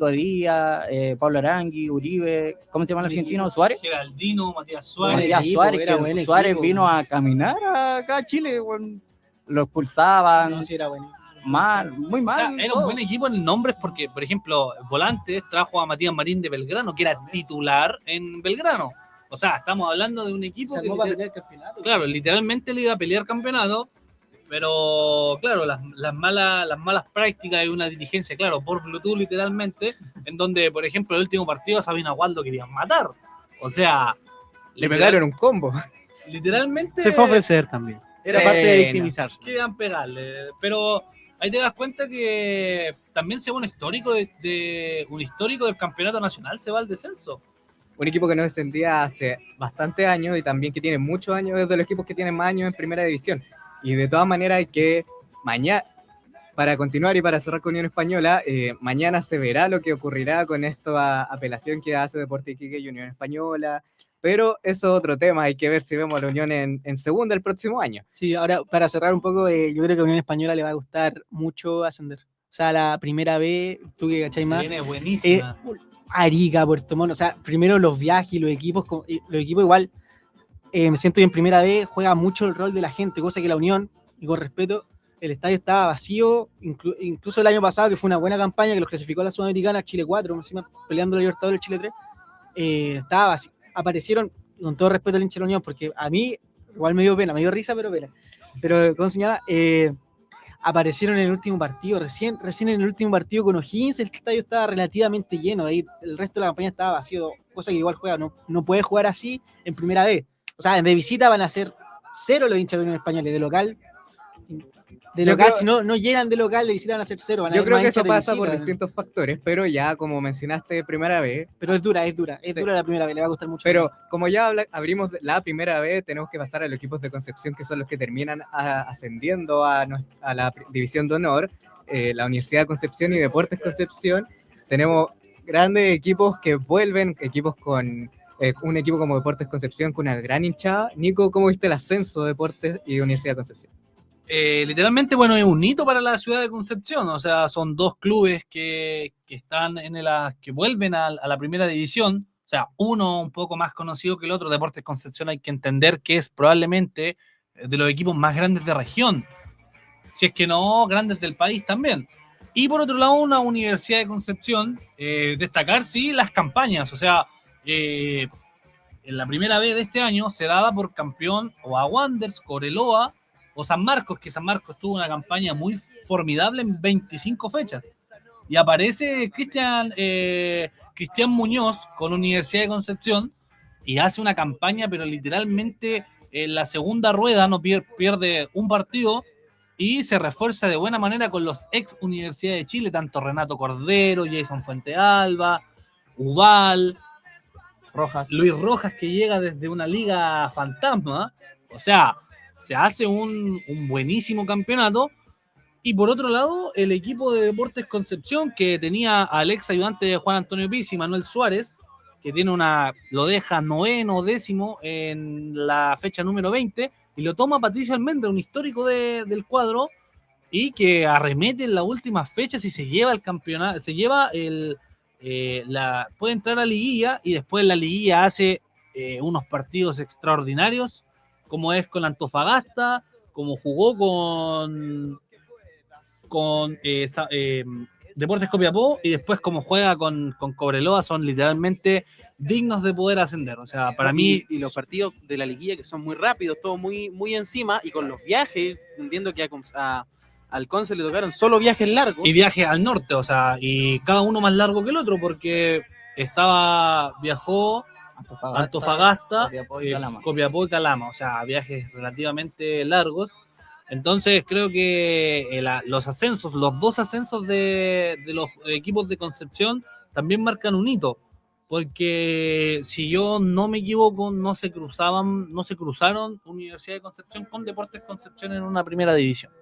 Díaz, Pablo Arangui, Uribe, ¿cómo se llama el argentino? ¿Suárez? Geraldino, Matías Suárez. Matías equipo, Suárez, era que buen Suárez equipo. vino a caminar acá a Chile, bueno, lo expulsaban, No, sí era bueno. mal, muy O mal. sea, era un buen equipo en nombres porque, por ejemplo, Volantes trajo a Matías Marín de Belgrano, que era titular en Belgrano. O sea, estamos hablando de un equipo Se que armó para pelear el campeonato. claro, literalmente le iba a pelear campeonato, pero claro, las malas prácticas de una dirigencia, claro, por Bluetooth literalmente, en donde, por ejemplo, el último partido a Sabina Waldo querían matar. O sea, Le pegaron un combo. literalmente Se fue a ofrecer también. Era Sí, parte de no. victimizarse. querían pegarle, pero ahí te das cuenta que también se va un histórico un histórico del campeonato nacional, se va al descenso. Un equipo que no descendía hace bastantes años y también que tiene muchos años, es de los equipos que tienen más años en primera división. Y de todas maneras hay que mañana, para continuar y para cerrar con Unión Española, mañana se verá lo que ocurrirá con esta apelación que hace Deportes Iquique y Unión Española, pero eso es otro tema, hay que ver si vemos a la Unión en segunda el próximo año. Sí, ahora para cerrar un poco, yo creo que a Unión Española le va a gustar mucho ascender. O sea, la primera vez, tú que cachai más, Viene buenísima. Arica, Puerto Montt, o sea, primero los viajes y los equipos igual, me siento que en primera vez juega mucho el rol de la gente, cosa que la Unión, y con respeto, el estadio estaba vacío, incluso el año pasado, que fue una buena campaña, que los clasificó a la Sudamericana, Chile 4, encima peleando la Libertadores, Chile 3, estaba vacío. Aparecieron, con todo respeto al hincha de la Unión, porque a mí igual me dio pena, me dio risa, pero pena. Pero, ¿cómo se llama? Aparecieron en el último partido, recién en el último partido con O'Higgins, el estadio estaba relativamente lleno, ahí el resto de la campaña estaba vacío, cosa que igual juega, no puede jugar así en primera vez. O sea, de visita van a ser 0 los hinchas de Unión Española, y de local, si no llegan de local, de visita van a ser 0. Van a Yo haber creo más que eso hinchas de pasa visita, por distintos factores, pero ya como mencionaste primera vez, pero es dura Sí. la primera vez, le va a costar mucho. pero como ya abrimos la primera vez, tenemos que pasar a los equipos de Concepción, que son los que terminan ascendiendo a la División de Honor, la Universidad de Concepción y Deportes Concepción. Tenemos grandes equipos que vuelven, equipos con un equipo como Deportes Concepción con una gran hinchada. Nico, ¿cómo viste el ascenso de Deportes y Universidad de Concepción? Literalmente, bueno, es un hito para la ciudad de Concepción, o sea, son dos clubes que están que vuelven a la primera división, o sea, uno un poco más conocido que el otro. Deportes Concepción hay que entender que es probablemente de los equipos más grandes de región, si es que no grandes del país también. Y por otro lado, una Universidad de Concepción, destacar sí las campañas, o sea, en la primera vez de este año se daba por campeón o a Wanderers, Cobreloa o San Marcos, que San Marcos tuvo una campaña muy formidable en 25 fechas. Y aparece Cristian Muñoz con Universidad de Concepción y hace una campaña, pero literalmente en la segunda rueda no pierde un partido y se refuerza de buena manera con los ex Universidad de Chile, tanto Renato Cordero, Jason Fuentealba, Ubal, Luis Rojas, que llega desde una liga fantasma. O sea, se hace un buenísimo campeonato. Y por otro lado, el equipo de Deportes Concepción, que tenía al ex ayudante de Juan Antonio Pizzi, Manuel Suárez, que lo deja 9º, 10º en la fecha número 20, y lo toma Patricio Almendra, un histórico del cuadro, y que arremete en las últimas fechas y se lleva el campeonato, puede entrar a liguilla, y después la liguilla hace unos partidos extraordinarios, como es con Antofagasta, como jugó con Deportes Copiapó, y después como juega con Cobreloa, son literalmente dignos de poder ascender. O sea, para mí... Y los partidos de la liguilla que son muy rápidos, todo muy, muy encima, y con los viajes, entiendo que al Conce le tocaron solo viajes largos. Y viajes al norte, o sea, y cada uno más largo que el otro, porque viajó Antofagasta, Copiapó y Calama, o sea, viajes relativamente largos. Entonces creo que los dos ascensos de los equipos de Concepción también marcan un hito, porque si yo no me equivoco, no se cruzaron Universidad de Concepción con Deportes Concepción en una primera división.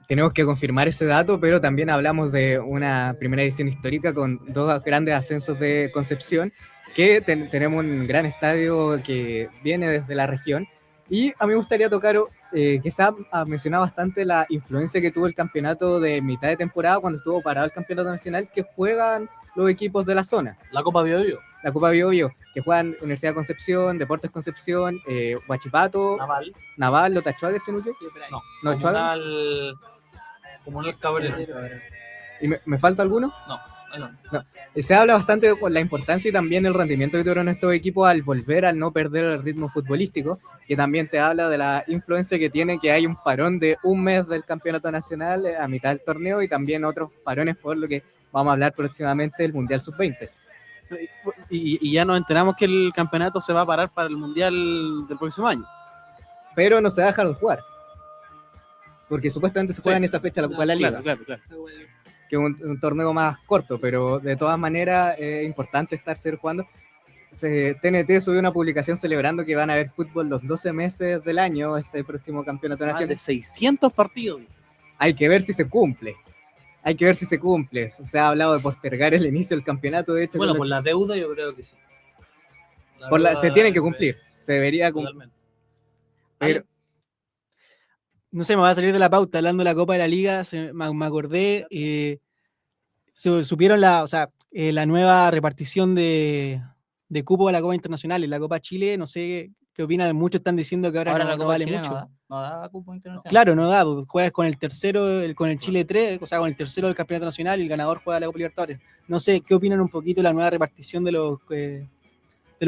Tenemos que confirmar ese dato, pero también hablamos de una primera edición histórica con dos grandes ascensos de Concepción, que tenemos un gran estadio que viene desde la región. Y a mí me gustaría tocar, que se ha mencionado bastante la influencia que tuvo el campeonato de mitad de temporada cuando estuvo parado el campeonato nacional, que juegan los equipos de la zona. La Copa Biobío. La Copa Biobío, que juegan Universidad de Concepción, Deportes Concepción, Huachipato, Naval, Lota Schwager, ¿se me equivoco? No, Comunal Cabrera. ¿Y me falta alguno? No. Se habla bastante de la importancia y también el rendimiento que tuvieron estos equipos al volver, al no perder el ritmo futbolístico, que también te habla de la influencia que tiene que hay un parón de un mes del campeonato nacional a mitad del torneo, y también otros parones por lo que vamos a hablar próximamente del Mundial Sub-20. Y ya nos enteramos que el campeonato se va a parar para el Mundial del próximo año. Pero no se va a dejar de jugar, porque supuestamente se juega en esa fecha la Copa de la Liga. Claro. Que es un torneo más corto, pero de todas maneras es importante estar jugando. TNT subió una publicación celebrando que van a haber fútbol los 12 meses del año, este próximo campeonato nacional. De 600 partidos. Hay que ver si se cumple. Se ha hablado de postergar el inicio del campeonato, de hecho. Bueno, por la deuda yo creo que sí. Se tiene que cumplir, se debería cumplir. Pero... No sé, me va a salir de la pauta hablando de la Copa de la Liga, me acordé, supieron la nueva repartición de cupo a la Copa Internacional en la Copa Chile. No sé qué opinan, muchos están diciendo que ahora la no Copa vale Chile mucho. No da cupo internacional. Claro, no da, porque juegas con el tercero, con el Chile 3, o sea, con el tercero del Campeonato Nacional, y el ganador juega la Copa Libertadores. No sé, ¿qué opinan un poquito de la nueva repartición de los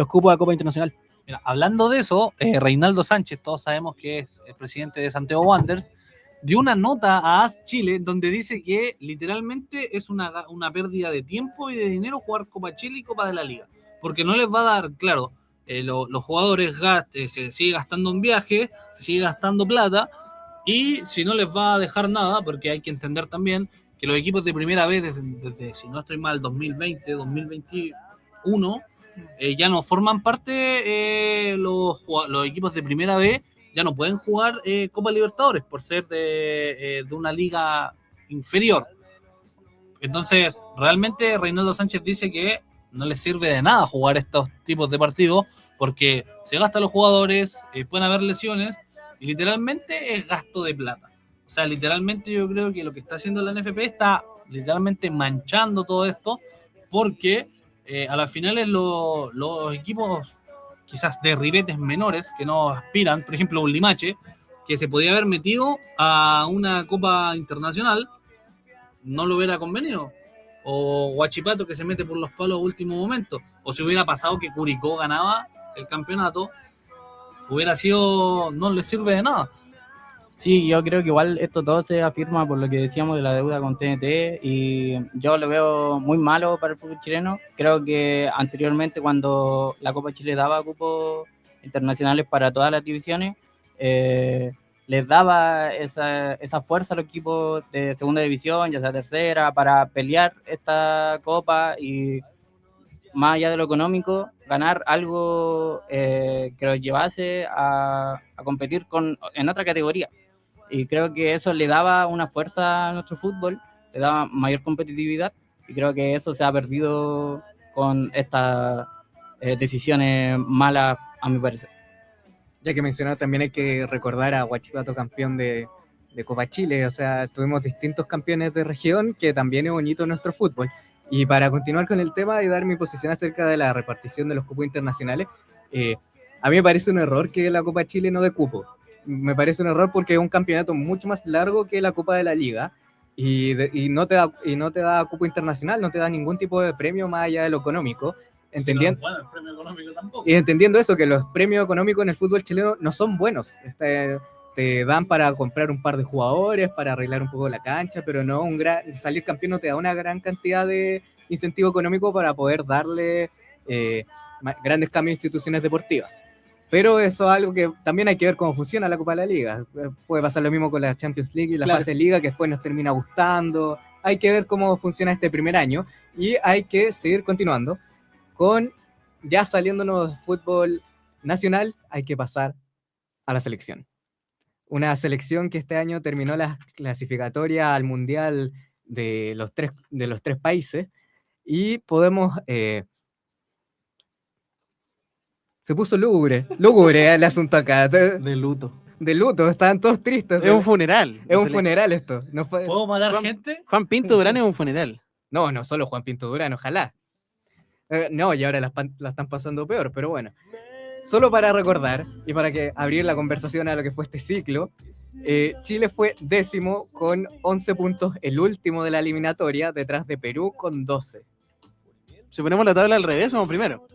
cupos a Copa Internacional? Mira, hablando de eso, Reinaldo Sánchez, todos sabemos que es el presidente de Santiago Wanderers, dio una nota a AS Chile donde dice que literalmente es una pérdida de tiempo y de dinero jugar Copa Chile y Copa de la Liga, porque no les va a dar, claro, los jugadores se sigue gastando en viajes, se sigue gastando plata, y si no les va a dejar nada, porque hay que entender también que los equipos de primera vez desde si no estoy mal, 2020, 2021, ya no forman parte, los equipos de primera vez ya no pueden jugar Copa Libertadores por ser de una liga inferior. Entonces, realmente Reinaldo Sánchez dice que no les sirve de nada jugar estos tipos de partidos, porque se gastan los jugadores, pueden haber lesiones, y literalmente es gasto de plata. O sea, literalmente yo creo que lo que está haciendo la NFP está literalmente manchando todo esto, porque a las finales los equipos quizás de ribetes menores que no aspiran, por ejemplo un Limache, que se podía haber metido a una Copa Internacional, no lo hubiera convenido. O Huachipato, que se mete por los palos a último momento. O si hubiera pasado que Curicó ganaba el campeonato, hubiera sido, no le sirve de nada. Sí, yo creo que igual esto todo se afirma por lo que decíamos de la deuda con TNT, y yo lo veo muy malo para el fútbol chileno. Creo que anteriormente, cuando la Copa Chile daba cupos internacionales para todas las divisiones, les daba esa fuerza a los equipos de segunda división, ya sea tercera, para pelear esta copa y más allá de lo económico, ganar algo que los llevase a competir en otra categoría. Y creo que eso le daba una fuerza a nuestro fútbol, le daba mayor competitividad, y creo que eso se ha perdido con estas decisiones malas, a mi parecer. Ya que mencionaba, también hay que recordar a Huachipato campeón de Copa Chile, o sea, tuvimos distintos campeones de región, que también es bonito nuestro fútbol. Y para continuar con el tema y dar mi posición acerca de la repartición de los cupos internacionales, a mí me parece un error que la Copa Chile no dé cupo. Me parece un error porque es un campeonato mucho más largo que la Copa de la Liga y no te da cupo internacional, no te da ningún tipo de premio más allá de lo económico. Entendiendo, Bueno, el premio económico tampoco. y entendiendo eso, que los premios económicos en el fútbol chileno no son buenos. Te dan para comprar un par de jugadores, para arreglar un poco la cancha, pero no salir campeón no te da una gran cantidad de incentivo económico para poder darle grandes cambios a instituciones deportivas. Pero eso es algo que también hay que ver cómo funciona la Copa de la Liga. Puede pasar lo mismo con la Champions League y la fase de Liga, que después nos termina gustando. Hay que ver cómo funciona este primer año y hay que seguir continuando con, ya saliéndonos del fútbol nacional, hay que pasar a la selección. Una selección que este año terminó la clasificatoria al Mundial de los tres países y podemos... se puso lúgubre el asunto acá. De luto. De luto, estaban todos tristes. Es un funeral. Es un funeral esto. No, ¿Puedo matar gente? Juan Pinto Durán es un funeral. no solo Juan Pinto Durán, ojalá. No, y ahora la están pasando peor, pero bueno. Solo para recordar y para que abrir la conversación a lo que fue este ciclo, Chile fue 10º con 11 puntos, el último de la eliminatoria, detrás de Perú con 12. Si ponemos la tabla al revés, somos primero.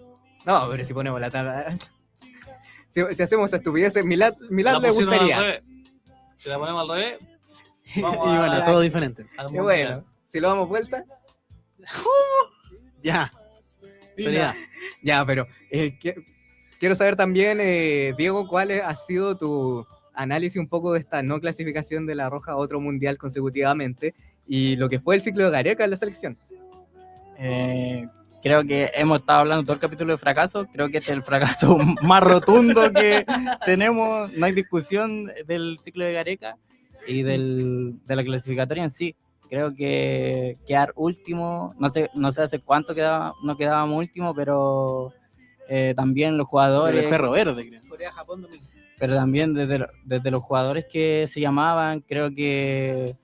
No, pero si ponemos la tabla... si hacemos esa estupidez, Milad La le pusieron al gustaría. revés. Si la ponemos al revés, Y vamos bueno, todo diferente. al Y mundial. bueno, si lo damos vuelta, Ya. Seriedad. ya, pero quiero saber también, Diego, cuál ha sido tu análisis un poco de esta no clasificación de La Roja a otro mundial consecutivamente y lo que fue el ciclo de Gareca en la selección. Creo que hemos estado hablando todo el capítulo de fracaso. Creo que este es el fracaso más rotundo que tenemos. No hay discusión del ciclo de Gareca y de la clasificatoria en sí. Creo que quedar último, no sé hace cuánto no quedábamos último, pero también los El jugadores, perro verde, creo. Corea-Japón 2000. pero también desde los jugadores que se llamaban, creo que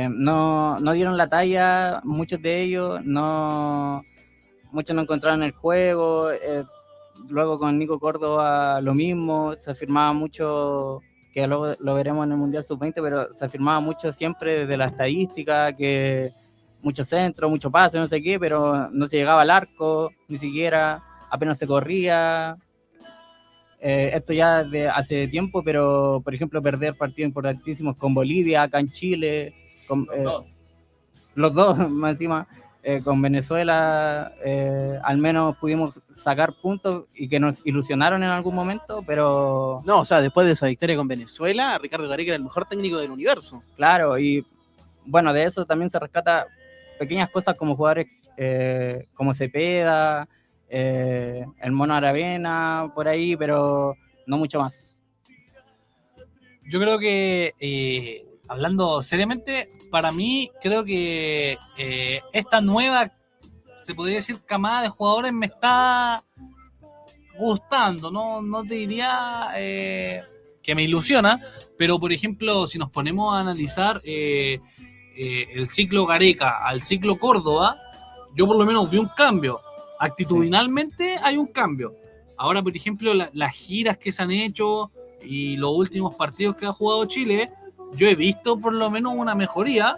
no dieron la talla, muchos de ellos, muchos no encontraron el juego. Luego con Nico Córdoba lo mismo, se afirmaba mucho, que luego lo veremos en el Mundial Sub-20, pero se afirmaba mucho siempre desde la estadística, que mucho centro, mucho pase, no sé qué, pero no se llegaba al arco, ni siquiera, apenas se corría. Esto ya de hace tiempo, pero por ejemplo perder partidos importantísimos con Bolivia, acá en Chile, los dos más encima, con Venezuela, al menos pudimos sacar puntos y que nos ilusionaron en algún momento, pero No, o sea, después de esa victoria con Venezuela, Ricardo Gareca era el mejor técnico del universo. claro, y bueno, de eso también se rescata pequeñas cosas como jugadores como Cepeda, el Mono Aravena, por ahí, pero no mucho más. Yo creo que, hablando seriamente, para mí, creo que esta nueva, se podría decir, camada de jugadores me está gustando. No te diría que me ilusiona, pero por ejemplo, si nos ponemos a analizar el ciclo Gareca al ciclo Córdoba, yo por lo menos vi un cambio. Actitudinalmente hay un cambio. Ahora, por ejemplo, las giras que se han hecho y los últimos partidos que ha jugado Chile, yo he visto por lo menos una mejoría.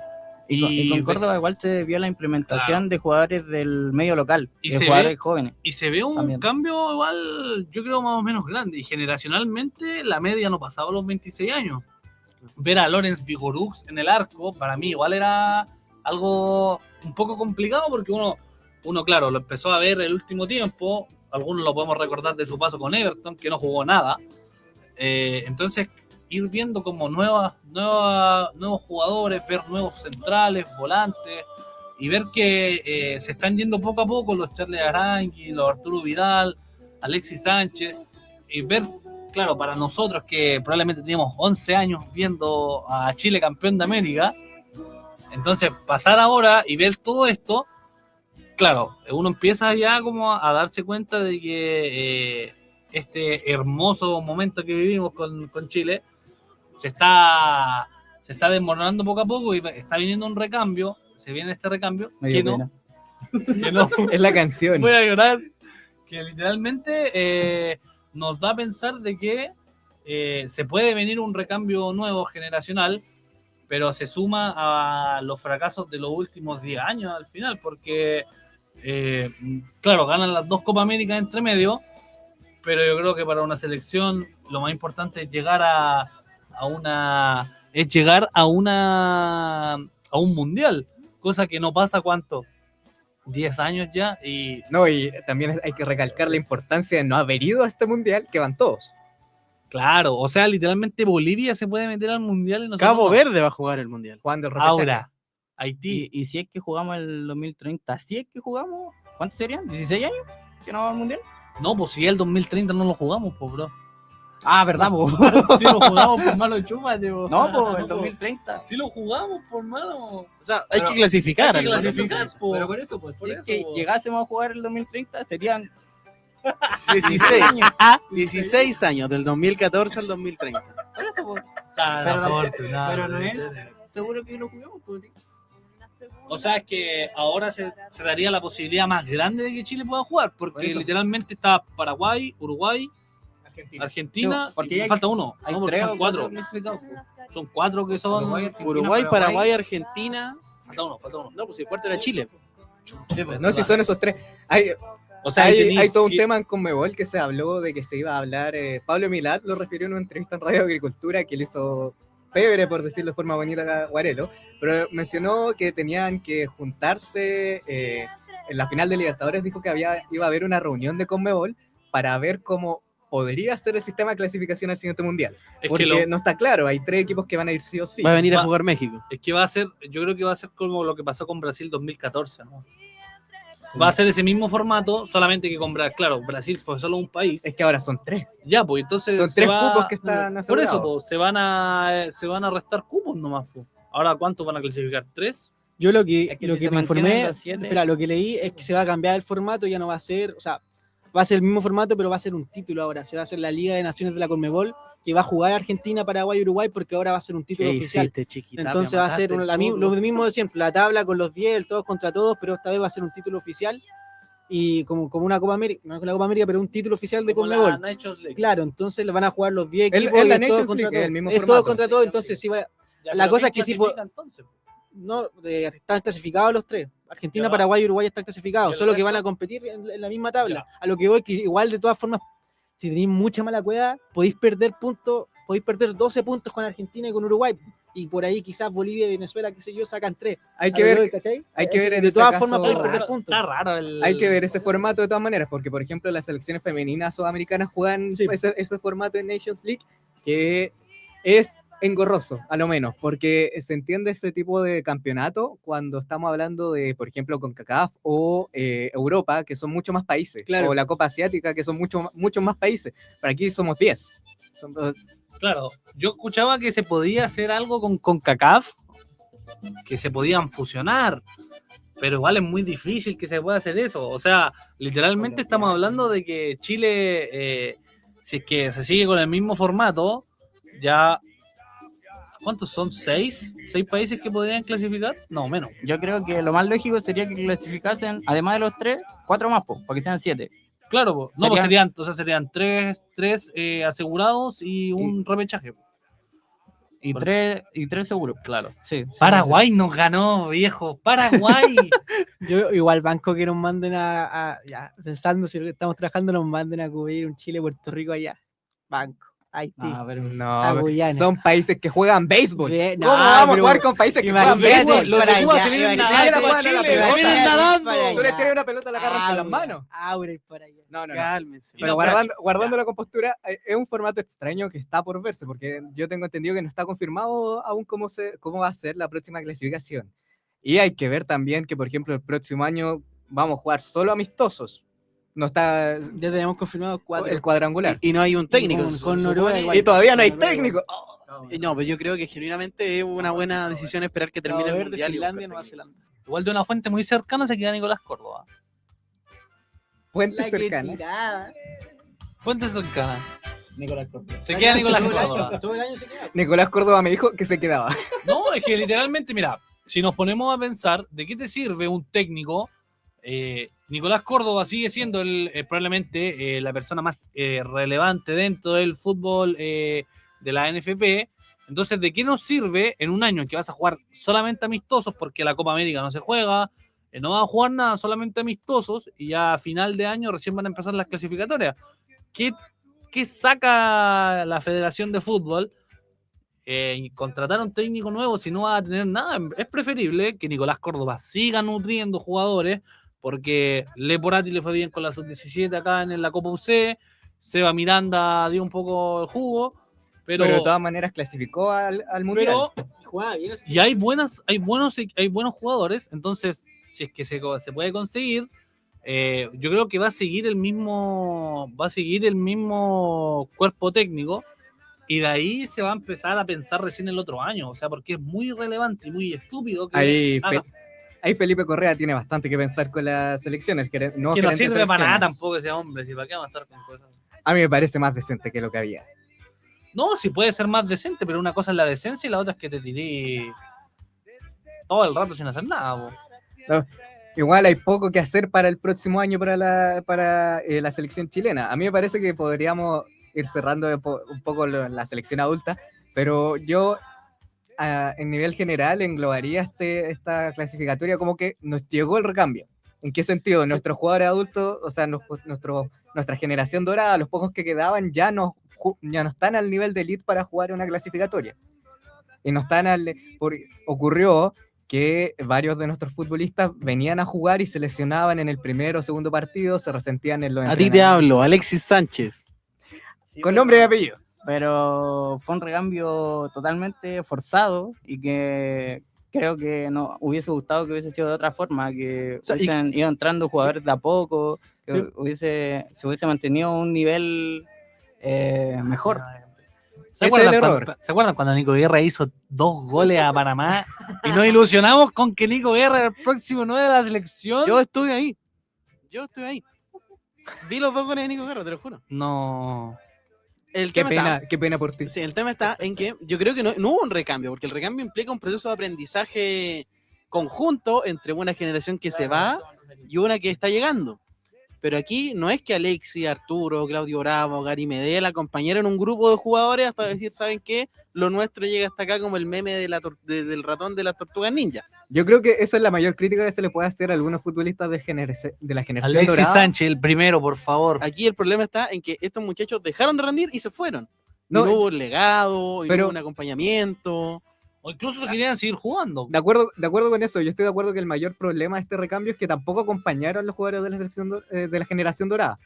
Y con Córdoba igual se vio la implementación de jugadores del medio local, Y de se jugadores jóvenes. Y se ve un También. cambio igual, yo creo, más o menos grande. Y generacionalmente la media no pasaba los 26 años. Ver a Lorenz Vigorux en el arco, para mí igual era algo un poco complicado, porque uno claro, lo empezó a ver el último tiempo. Algunos lo podemos recordar de su paso con Everton, que no jugó nada. Entonces, ir viendo como nuevos jugadores, ver nuevos centrales, volantes, y ver que se están yendo poco a poco los Charles Arangui, los Arturo Vidal, Alexis Sánchez, y ver, claro, para nosotros que probablemente teníamos 11 años viendo a Chile campeón de América, entonces pasar ahora y ver todo esto, claro, uno empieza ya como a darse cuenta de que este hermoso momento que vivimos con Chile se está desmoronando poco a poco y está viniendo un recambio, se viene este recambio, Me dio que no, pena. que no, Es la canción. voy a llorar, que literalmente nos da a pensar de que se puede venir un recambio nuevo generacional, pero se suma a los fracasos de los últimos 10 años al final, porque claro, ganan las 2 Copa América entre medio, pero yo creo que para una selección lo más importante es llegar a un mundial, cosa que no pasa ¿cuánto? 10 años ya, y No, y también hay que recalcar la importancia de no haber ido a este mundial, que van todos. claro, o sea, literalmente Bolivia se puede meter al mundial y nosotros Cabo no. Verde va a jugar el mundial. Jugando el repechaje. Ahora, Haití, Y si es que jugamos el 2030, si es que jugamos, ¿cuántos serían? ¿16 años que no vamos al mundial? no, pues si el 2030 no lo jugamos, pues bro. Ah, ¿verdad, po? Si lo jugamos por malo chúpate, po. No, pues el 2030. Si lo jugamos por malo. O sea, hay Pero- que clasificar. Hay que al menos. clasificar, po. Pero por eso, pues, Por si es eso, que po. llegásemos a jugar el 2030, serían 16 16 años, del 2014 al 2030. por eso, pues. Tan Pero no- afortunado, Pero no es ¿sí? seguro que lo juguemos, pues sí. O sea, es que ahora se daría la posibilidad más grande de que Chile pueda jugar, Por porque eso. literalmente está Paraguay, Uruguay, Argentina, Sí, porque y hay- falta uno. Hay No, porque 3 son o 4 cuatro. clasificados, pues. Son 4 que son. Uruguay, Paraguay, Argentina. Falta uno. No, pues el cuarto era Chile. No, si son esos tres. Hay, O sea, ahí tenís hay todo un si- tema en Conmebol que se habló de que se iba a hablar. Pablo Milad lo refirió en una entrevista en Radio Agricultura que le hizo pebre, por decirlo de forma bonita, a Guarelo, pero mencionó que tenían que juntarse en la final de Libertadores. Dijo que iba a haber una reunión de Conmebol para ver cómo podría ser el sistema de clasificación al siguiente mundial. Es Porque que no está claro, hay 3 equipos que van a ir sí o sí. Va a venir a Va- jugar México. Es que va a ser, yo creo que va a ser como lo que pasó con Brasil 2014, ¿no? Va a ser ese mismo formato, solamente que con Brasil, claro, Brasil fue solo un país. Es que ahora son 3. Ya, pues entonces Son se 3 va- cupos que están Por asegurados. eso, pues, se van a restar cupos nomás, pues. Ahora, ¿cuántos van a clasificar? ¿3? Yo lo que, Es que lo si que se me mantienen informé, los 7. espera, lo que leí es que se va a cambiar el formato, ya no va a ser, o sea, va a ser el mismo formato, pero va a ser un título ahora. Se va a hacer la Liga de Naciones de la Conmebol, que va a jugar Argentina, Paraguay y Uruguay, porque ahora va a ser un título ¿Qué oficial. hiciste, chiquita? Entonces Me va a ser mataste el lo fútbol. mismo de siempre, la tabla con los 10, el todos contra todos, pero esta vez va a ser un título oficial y como una Copa América, no la Copa América, pero un título oficial de Como la Conmebol. Nations League. Claro, entonces le van a jugar los 10 Es equipos. la y es Nations todos contra League, es el todos. mismo Es todos formato. contra todos, entonces sí va, Ya, la pero cosa ¿quién es que sí, clasifica entonces? no, están clasificados los 3. Argentina, Ya. Paraguay y Uruguay están clasificados, ¿Y el solo que resto? van a competir en la misma tabla. A lo que voy, que igual de todas formas, si tenéis mucha mala cueva, podéis perder 12 puntos con Argentina y con Uruguay. Y por ahí quizás Bolivia y Venezuela, qué sé yo, sacan 3. Hay que ver, ¿cachai? hay que ver en de ese todas caso- formas podéis Está perder raro, puntos. está raro el... hay que ver ese formato de todas maneras, porque por ejemplo las selecciones femeninas sudamericanas juegan Sí. ese formato en Nations League, que es engorroso, a lo menos, porque se entiende ese tipo de campeonato cuando estamos hablando de, por ejemplo, CONCACAF o Europa, que son muchos más países, Claro. o la Copa Asiática, que son muchos más países. Pero aquí somos 10. Claro, yo escuchaba que se podía hacer algo con CONCACAF, que se podían fusionar, pero igual es muy difícil que se pueda hacer eso. O sea, literalmente estamos hablando de que Chile, si es que se sigue con el mismo formato, ya... ¿Cuántos son? ¿6? ¿6 países que podrían clasificar? No, menos. Yo creo que lo más lógico sería que clasificasen, además de los 3, 4 más, po, para que sean 7. Claro, po. No, pues Serían- serían 3 asegurados y un repechaje. Y Por- 3 seguros. Claro. Sí. Paraguay nos ganó, viejo. Paraguay. Yo igual banco que nos manden ya, pensando si lo que estamos trabajando nos manden a cubrir un Chile-Puerto Rico allá. Banco. Haití. pero No, Guyana. son países que juegan béisbol. Bien, ¿Cómo no, vamos a pero jugar con países que juegan imagínate, béisbol? Los de para Cuba allá, se vienen imagínate, nadando a Chile, Chile, se se vienen nadando. Tú les tienes una pelota, la agarran con las manos. Ahora y para allá. No. Cálmense. Pero No, guardando ya. la compostura, es un formato extraño que está por verse, porque yo tengo entendido que no está confirmado aún cómo va a ser la próxima clasificación. Y hay que ver también que, por ejemplo, el próximo año vamos a jugar solo amistosos. No está Ya tenemos confirmado 4. el cuadrangular. Y no hay un técnico. con se supone. Noruega igual. Y todavía no hay Con Noruega técnico. No, pero yo creo que genuinamente es una buena decisión esperar que termine el de mundial. y Finlandia, buscar Nueva técnico. Zelanda. Igual de una fuente muy cercana se queda Nicolás Córdoba. Fuente La que cercana. tiraba. Fuente cercana. Nicolás Córdoba. Se queda Nicolás Todo el año, Córdoba. todo el año se queda. Nicolás Córdoba me dijo que se quedaba. No, es que literalmente, mira, si nos ponemos a pensar, ¿de qué te sirve un técnico? Nicolás Córdoba sigue siendo probablemente la persona más relevante dentro del fútbol de la NFP. Entonces, ¿de qué nos sirve en un año en que vas a jugar solamente amistosos porque la Copa América no se juega? No vas a jugar nada, solamente amistosos, y ya a final de año recién van a empezar las clasificatorias. ¿Qué saca la Federación de Fútbol? Contratar a un técnico nuevo si no va a tener nada. Es preferible que Nicolás Córdoba siga nutriendo jugadores, porque Leporati le fue bien con la sub-17 acá en la Copa UC, Seba Miranda dio un poco el jugo, pero de todas maneras clasificó al mundial. Jugaba bien. y hay buenos jugadores, entonces si es que se puede conseguir, yo creo que va a seguir el mismo cuerpo técnico, y de ahí se va a empezar a pensar recién el otro año, o sea, porque es muy relevante y muy estúpido que Ahí Felipe Correa tiene bastante que pensar con las selecciones. que no sirve para nada tampoco ese hombre, si para qué va a estar con cosas. A mí me parece más decente que lo que había. No, sí puede ser más decente, pero una cosa es la decencia y la otra es que te tiré todo el rato sin hacer nada. Po. Igual hay poco que hacer para el próximo año para la selección chilena. A mí me parece que podríamos ir cerrando un poco la selección adulta, pero yo en nivel general englobaría esta clasificatoria como que nos llegó el recambio. ¿En qué sentido? Nuestros jugadores adultos, o sea, nuestra generación dorada, los pocos que quedaban ya no están al nivel de elite para jugar una clasificatoria. Y no están ocurrió que varios de nuestros futbolistas venían a jugar y se lesionaban en el primer o segundo partido, se resentían en los A ti te hablo, Alexis Sánchez. Con nombre y apellido. Pero fue un recambio totalmente forzado y que creo que no hubiese gustado que hubiese sido de otra forma, que O sea, hubiesen ido entrando jugadores de a poco, que se hubiese mantenido un nivel mejor. ¿Se Ese es el acuerdan, error. ¿Se acuerdan cuando Nico Guerra hizo 2 goles a Panamá y nos ilusionamos con que Nico Guerra era el próximo 9 de la selección? Yo estuve ahí. Vi los 2 goles de Nico Guerra, te lo juro. No. Qué pena por ti. Sí, el tema está en que yo creo que no hubo un recambio, porque el recambio implica un proceso de aprendizaje conjunto entre una generación que se va y una que está llegando. Pero aquí no es que Alexis, Arturo, Claudio Bravo, Gary Medel acompañaron un grupo de jugadores hasta decir, ¿saben qué? Lo nuestro llega hasta acá como el meme del ratón de las tortugas ninja. Yo creo que esa es la mayor crítica que se le puede hacer a algunos futbolistas de la generación Alexis dorada. Sánchez, el primero, por favor. Aquí el problema está en que estos muchachos dejaron de rendir y se fueron. No, No hubo un legado, y no pero- hubo un acompañamiento. O incluso se querían seguir jugando. De acuerdo con eso, yo estoy de acuerdo que el mayor problema de este recambio es que tampoco acompañaron los jugadores de la selección de la generación dorada.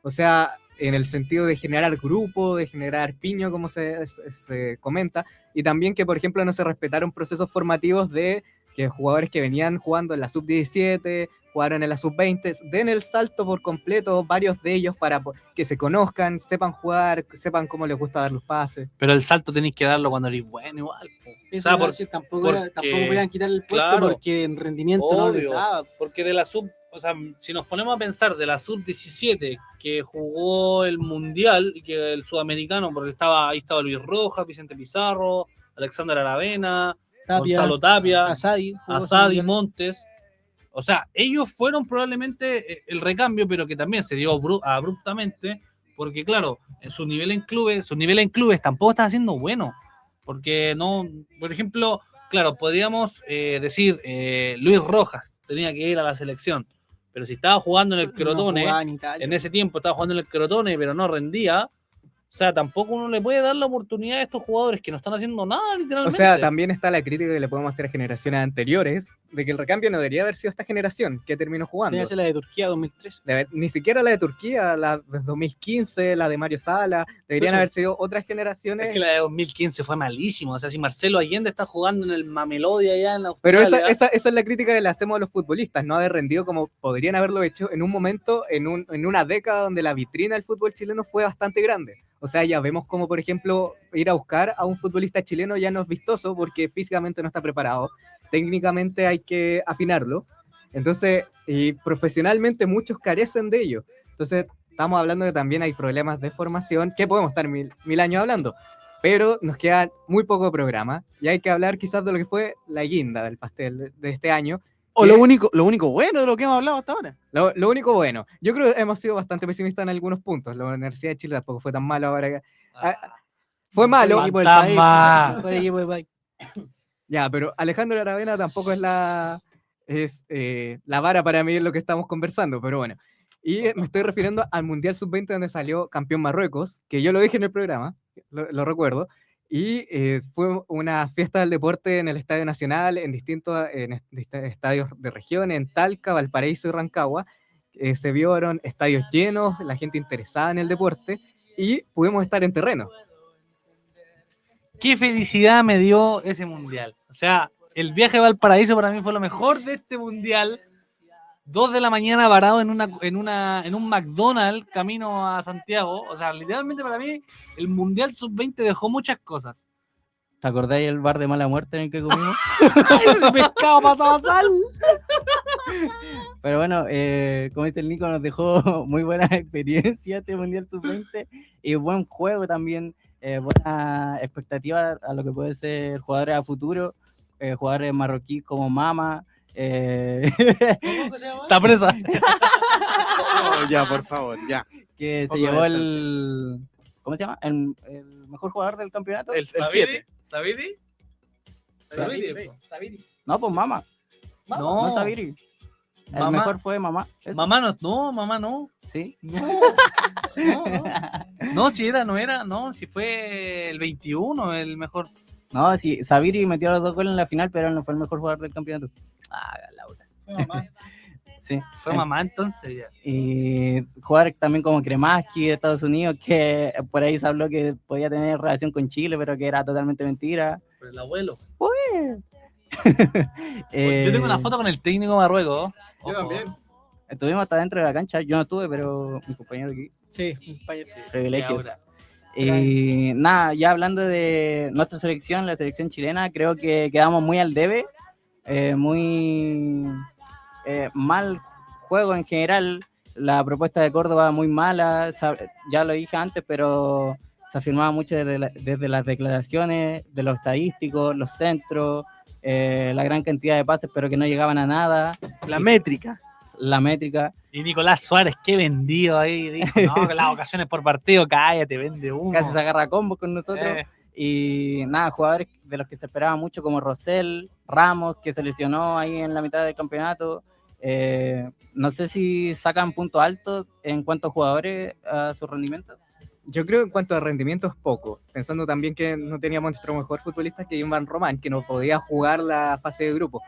O sea, en el sentido de generar grupo, de generar piño, como se comenta, y también que, por ejemplo, no se respetaron procesos formativos de que jugadores que venían jugando en la sub-17, jugaron en la sub-20, den el salto por completo, varios de ellos, para que se conozcan, sepan jugar, sepan cómo les gusta dar los pases. Pero el salto tenéis que darlo cuando eres bueno igual. Po. Eso O sea, iba a decir, tampoco podían quitar el puesto claro, porque en rendimiento no les obvio. daba. Porque de la o sea, si nos ponemos a pensar de la sub-17 que jugó el mundial y que el sudamericano, porque ahí estaba Luis Rojas, Vicente Pizarro, Alexander Aravena, Gonzalo Tapia, Asadi, Montes. O sea, ellos fueron probablemente el recambio, pero que también se dio abruptamente, porque claro, su nivel en clubes tampoco está siendo bueno. Porque no, por ejemplo, claro, podríamos decir Luis Rojas tenía que ir a la selección, pero si estaba jugando en el Crotone, en ese tiempo estaba jugando en el Crotone, pero no rendía, O sea, tampoco uno le puede dar la oportunidad a estos jugadores que no están haciendo nada, O literalmente. sea, también está la crítica que le podemos hacer a generaciones anteriores de que el recambio no debería haber sido esta generación que terminó jugando. Tenía que ser la de Turquía 2003. Ni siquiera la de Turquía, la de 2015, la de Mario Sala, deberían Eso. haber sido otras generaciones. Es que la de 2015 fue malísimo. O sea, si Marcelo Allende está jugando en el Mamelodi allá en Pero Australia, esa es la crítica que le hacemos a los futbolistas, no haber rendido como podrían haberlo hecho en un momento, en una década donde la vitrina del fútbol chileno fue bastante grande. O sea, ya vemos como, por ejemplo, ir a buscar a un futbolista chileno ya no es vistoso porque físicamente no está preparado. Técnicamente hay que afinarlo. Entonces, y profesionalmente muchos carecen de ello. Entonces, estamos hablando que también hay problemas de formación, que podemos estar mil años hablando, pero nos queda muy poco programa y hay que hablar quizás de lo que fue la guinda del pastel de este año. O lo único bueno de lo que hemos hablado hasta ahora. Lo único bueno, yo creo que hemos sido bastante pesimistas en algunos puntos. La Universidad de Chile tampoco fue tan malo ahora que... fue malo. Fue equipo del Fantasma. país. Fue equipo del país. Ya, pero Alejandro Aravena tampoco es la vara para medir lo que estamos conversando, pero bueno. Y me estoy refiriendo al Mundial Sub-20 donde salió campeón Marruecos, que yo lo dije en el programa, lo recuerdo, y fue una fiesta del deporte en el Estadio Nacional, en distintos estadios de región, en Talca, Valparaíso y Rancagua. Se vieron estadios llenos, la gente interesada en el deporte, y pudimos estar en terreno. Qué felicidad me dio ese mundial. O sea, el viaje a Valparaíso para mí fue lo mejor de este mundial. 2 de la mañana parado en un McDonald's camino a Santiago. O sea, literalmente para mí el mundial sub-20 dejó muchas cosas. ¿Te acordáis del bar de mala muerte en el que comimos? Ese pescado pasaba sal. Pero bueno, como dice el Nico, nos dejó muy buena experiencia este Mundial Sub-20 y buen juego también, buena expectativa a lo que puede ser jugadores a futuro, jugadores marroquíes como Mama. ¿Cómo se llama? Está presa. No, ya, por favor, ya. Que se Poco llevó de el... ¿Cómo se llama? El mejor jugador del campeonato. El 7. ¿Sabiri? No, pues Mama. No, No Sabiri. El Mamá. mejor fue Mamá. Eso. Mamá no. Sí. No, si era, no era, no, si fue el 21 el mejor. No, sí, Sabiri metió los 2 goles en la final, pero él no fue el mejor jugador del campeonato. Ah, Laura. Sí. Fue Mamá entonces ya. Y jugadores también como Kremaski de Estados Unidos, que por ahí se habló que podía tener relación con Chile, pero que era totalmente mentira. Pero el abuelo. Eh, Yo tengo una foto con el técnico Marruecos. Yo también. Estuvimos hasta dentro de la cancha, yo no estuve, pero mi compañero aquí, Sí, compañero. privilegios. ahora. Y nada, ya hablando de nuestra selección, la selección chilena, creo que quedamos muy al debe, muy mal juego en general, la propuesta de Córdoba muy mala, ya lo dije antes, pero se afirmaba mucho desde las declaraciones de los estadísticos, los centros, la gran cantidad de pases, pero que no llegaban a nada, La métrica. la métrica. Y Nicolás Suárez, qué vendido ahí, dijo, no, que las ocasiones por partido, cállate, vende uno. Casi se agarra a combos con nosotros. Y nada, jugadores de los que se esperaba mucho como Rosell, Ramos, que se lesionó ahí en la mitad del campeonato. No sé si sacan puntos altos en cuanto a jugadores a su rendimiento. Yo creo que en cuanto a rendimiento es poco, pensando también que no teníamos nuestro mejor futbolista que Iván Román, que no podía jugar la fase de grupo.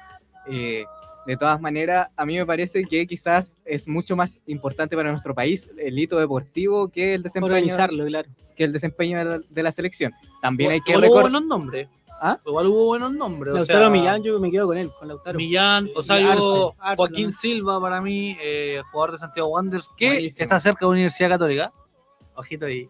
De todas maneras, a mí me parece que quizás es mucho más importante para nuestro país el hito deportivo que el desempeño, Organizarlo, claro. que el desempeño de la selección. También hay que Igual hubo recordar... buenos nombres. ¿Ah? Igual hubo buenos nombres. Lautaro Millán, yo me quedo con él, con Lautaro. Millán, o sea, Y yo, Arce, Joaquín ¿no? Silva para mí, jugador de Santiago Wanderers, que Buenísimo. está cerca de la Universidad Católica. Ojito ahí.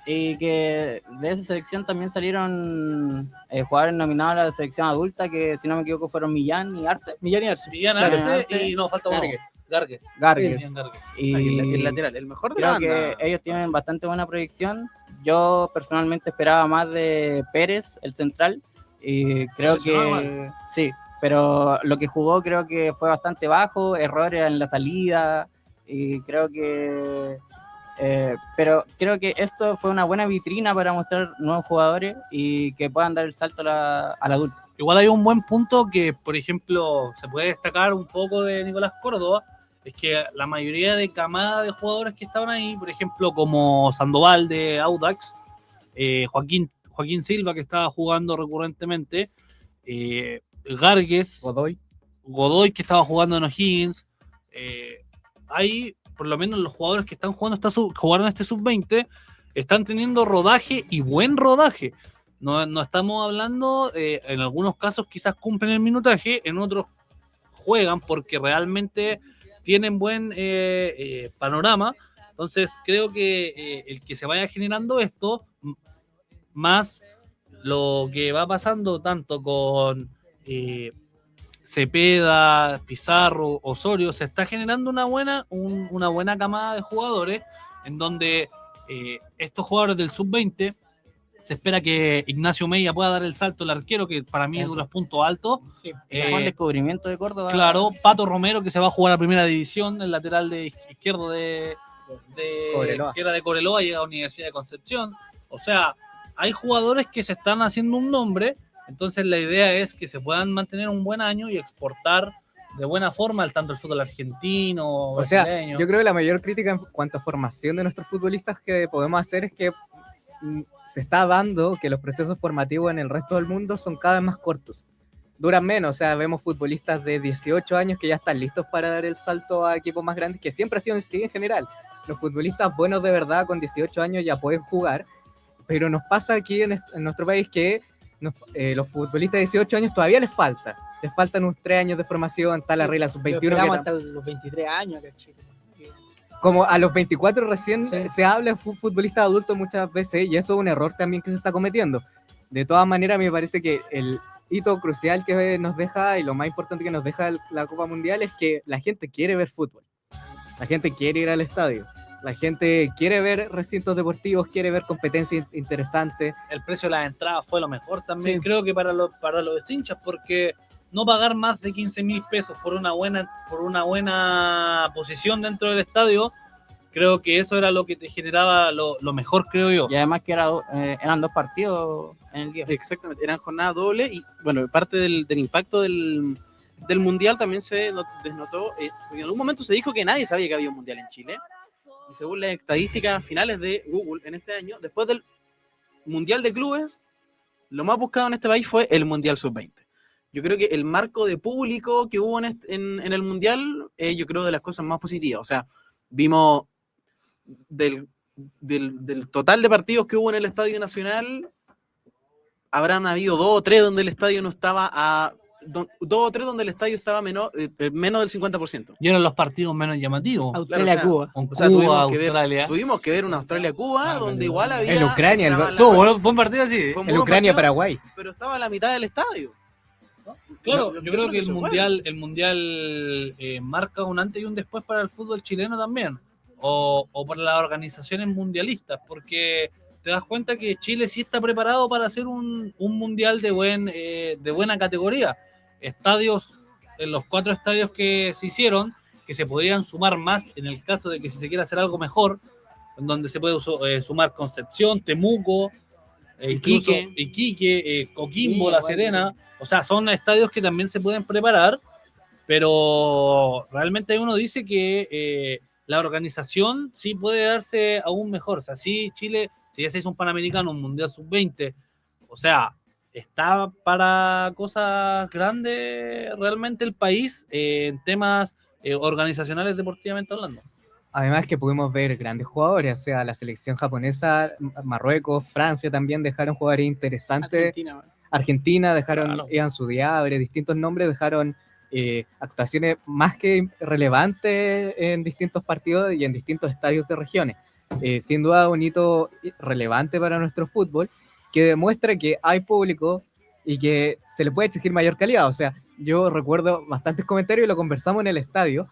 Y que de esa selección también salieron jugadores nominados a la selección adulta, que si no me equivoco fueron Millán y Arce. Millán y Arce. Millán, Claro, Arce, Arce, y no, falta uno. Gargues. Gargues. Gargues. Gargues. Y El lateral, el mejor de la creo banda. que ellos tienen bastante buena proyección. Yo personalmente esperaba más de Pérez, el central, y creo que sí, pero lo que jugó creo que fue bastante bajo, errores en la salida, y creo que pero creo que esto fue una buena vitrina para mostrar nuevos jugadores y que puedan dar el salto al adulto. Igual hay un buen punto que, por ejemplo, se puede destacar un poco de Nicolás Córdoba, es que la mayoría de camada de jugadores que estaban ahí, por ejemplo, como Sandoval de Audax, Joaquín Silva, que estaba jugando recurrentemente, Gargues, Godoy, que estaba jugando en O'Higgins, hay por lo menos los jugadores que están jugaron este sub-20 están teniendo rodaje y buen rodaje. No estamos hablando, en algunos casos quizás cumplen el minutaje, en otros juegan porque realmente tienen buen panorama. Entonces creo que el que se vaya generando esto, más lo que va pasando tanto con Cepeda, Pizarro, Osorio, se está generando una buena camada de jugadores en donde estos jugadores del sub-20 se espera que Ignacio Mella pueda dar el salto, el arquero, que para mí es de los puntos altos. Sí. Fue un descubrimiento de Córdoba. Claro, Pato Romero, que se va a jugar a primera división, el lateral de izquierdo Cobreloa. que era de Cobreloa, llega a la Universidad de Concepción. O sea, hay jugadores que se están haciendo un nombre, entonces la idea es que se puedan mantener un buen año y exportar de buena forma tanto el fútbol argentino, O sea, brasileño. yo creo que la mayor crítica en cuanto a formación de nuestros futbolistas que podemos hacer es que se está dando que los procesos formativos en el resto del mundo son cada vez más cortos. Duran menos, o sea, vemos futbolistas de 18 años que ya están listos para dar el salto a equipos más grandes, que siempre ha sido así en general. Los futbolistas buenos de verdad con 18 años ya pueden jugar, pero nos pasa aquí en nuestro país que los futbolistas de 18 años todavía les faltan unos 3 años de formación, está la regla sub-21. Hasta los 23 años acá en Chile. Como a los 24 recién Sí. se habla de futbolistas adultos muchas veces, y eso es un error también que se está cometiendo. De todas maneras, me parece que el hito crucial que nos deja, y lo más importante que nos deja la Copa Mundial, es que la gente quiere ver fútbol. La gente quiere ir al estadio. La gente quiere ver recintos deportivos, quiere ver competencias interesantes. El precio de las entradas fue lo mejor también, Sí. creo que para los hinchas, porque no pagar más de 15.000 pesos por una buena posición dentro del estadio, creo que eso era lo que te generaba lo mejor, creo yo. Y además que eran 2 partidos en el día. Exactamente, eran jornadas dobles y bueno, parte del impacto del mundial también se desnotó, porque en algún momento se dijo que nadie sabía que había un mundial en Chile, y según las estadísticas finales de Google en este año, después del mundial de clubes, lo más buscado en este país fue el mundial sub-20. Yo creo que el marco de público que hubo en el mundial, yo creo de las cosas más positivas. O sea, vimos del total de partidos que hubo en el Estadio Nacional, habrán habido 2 o 3 donde el estadio no estaba 2 o 3 donde el estadio estaba menos del 50%. Y eran los partidos menos llamativos. Australia-Cuba. Con O sea, Cuba, Australia. tuvimos que ver una Australia-Cuba donde igual había... En Ucrania, estaba Tuvo buen partido así. fue un En buen Ucrania-Paraguay. partido, pero estaba a la mitad del estadio. Claro, Yo yo creo que eso el mundial marca un antes y un después para el fútbol chileno también, o para las organizaciones mundialistas, porque te das cuenta que Chile sí está preparado para hacer un mundial de buena categoría. Estadios, en los 4 estadios que se hicieron, que se podrían sumar más en el caso de que si se quiere hacer algo mejor, en donde se puede sumar Concepción, Temuco, Iquique, Coquimbo, La Serena. O sea, son estadios que también se pueden preparar, pero realmente uno dice que la organización sí puede darse aún mejor. O sea, sí, Chile, si ya se hizo un Panamericano, un Mundial Sub-20, o sea, está para cosas grandes realmente el país en temas organizacionales deportivamente hablando. Además que pudimos ver grandes jugadores, o sea, la selección japonesa, Marruecos, Francia también dejaron jugadores interesantes. Argentina dejaron, Claro. Ian Sudiabre, distintos nombres dejaron actuaciones más que relevantes en distintos partidos y en distintos estadios de regiones. Sin duda un hito relevante para nuestro fútbol, que demuestra que hay público y que se le puede exigir mayor calidad. O sea, yo recuerdo bastantes comentarios y lo conversamos en el estadio,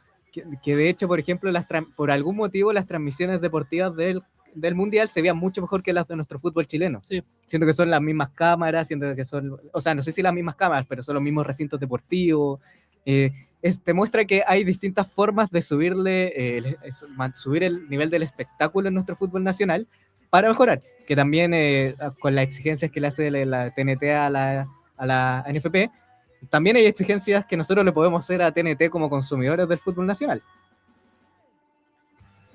que de hecho, por ejemplo, por algún motivo las transmisiones deportivas del Mundial se veían mucho mejor que las de nuestro fútbol chileno. Sí. Siento que son las mismas cámaras, siento que son, o sea, no sé si las mismas cámaras, pero son los mismos recintos deportivos. Te muestra que hay distintas formas de subir el nivel del espectáculo en nuestro fútbol nacional para mejorar, que también con las exigencias que le hace la TNT a la NFP, también hay exigencias que nosotros le podemos hacer a TNT como consumidores del fútbol nacional.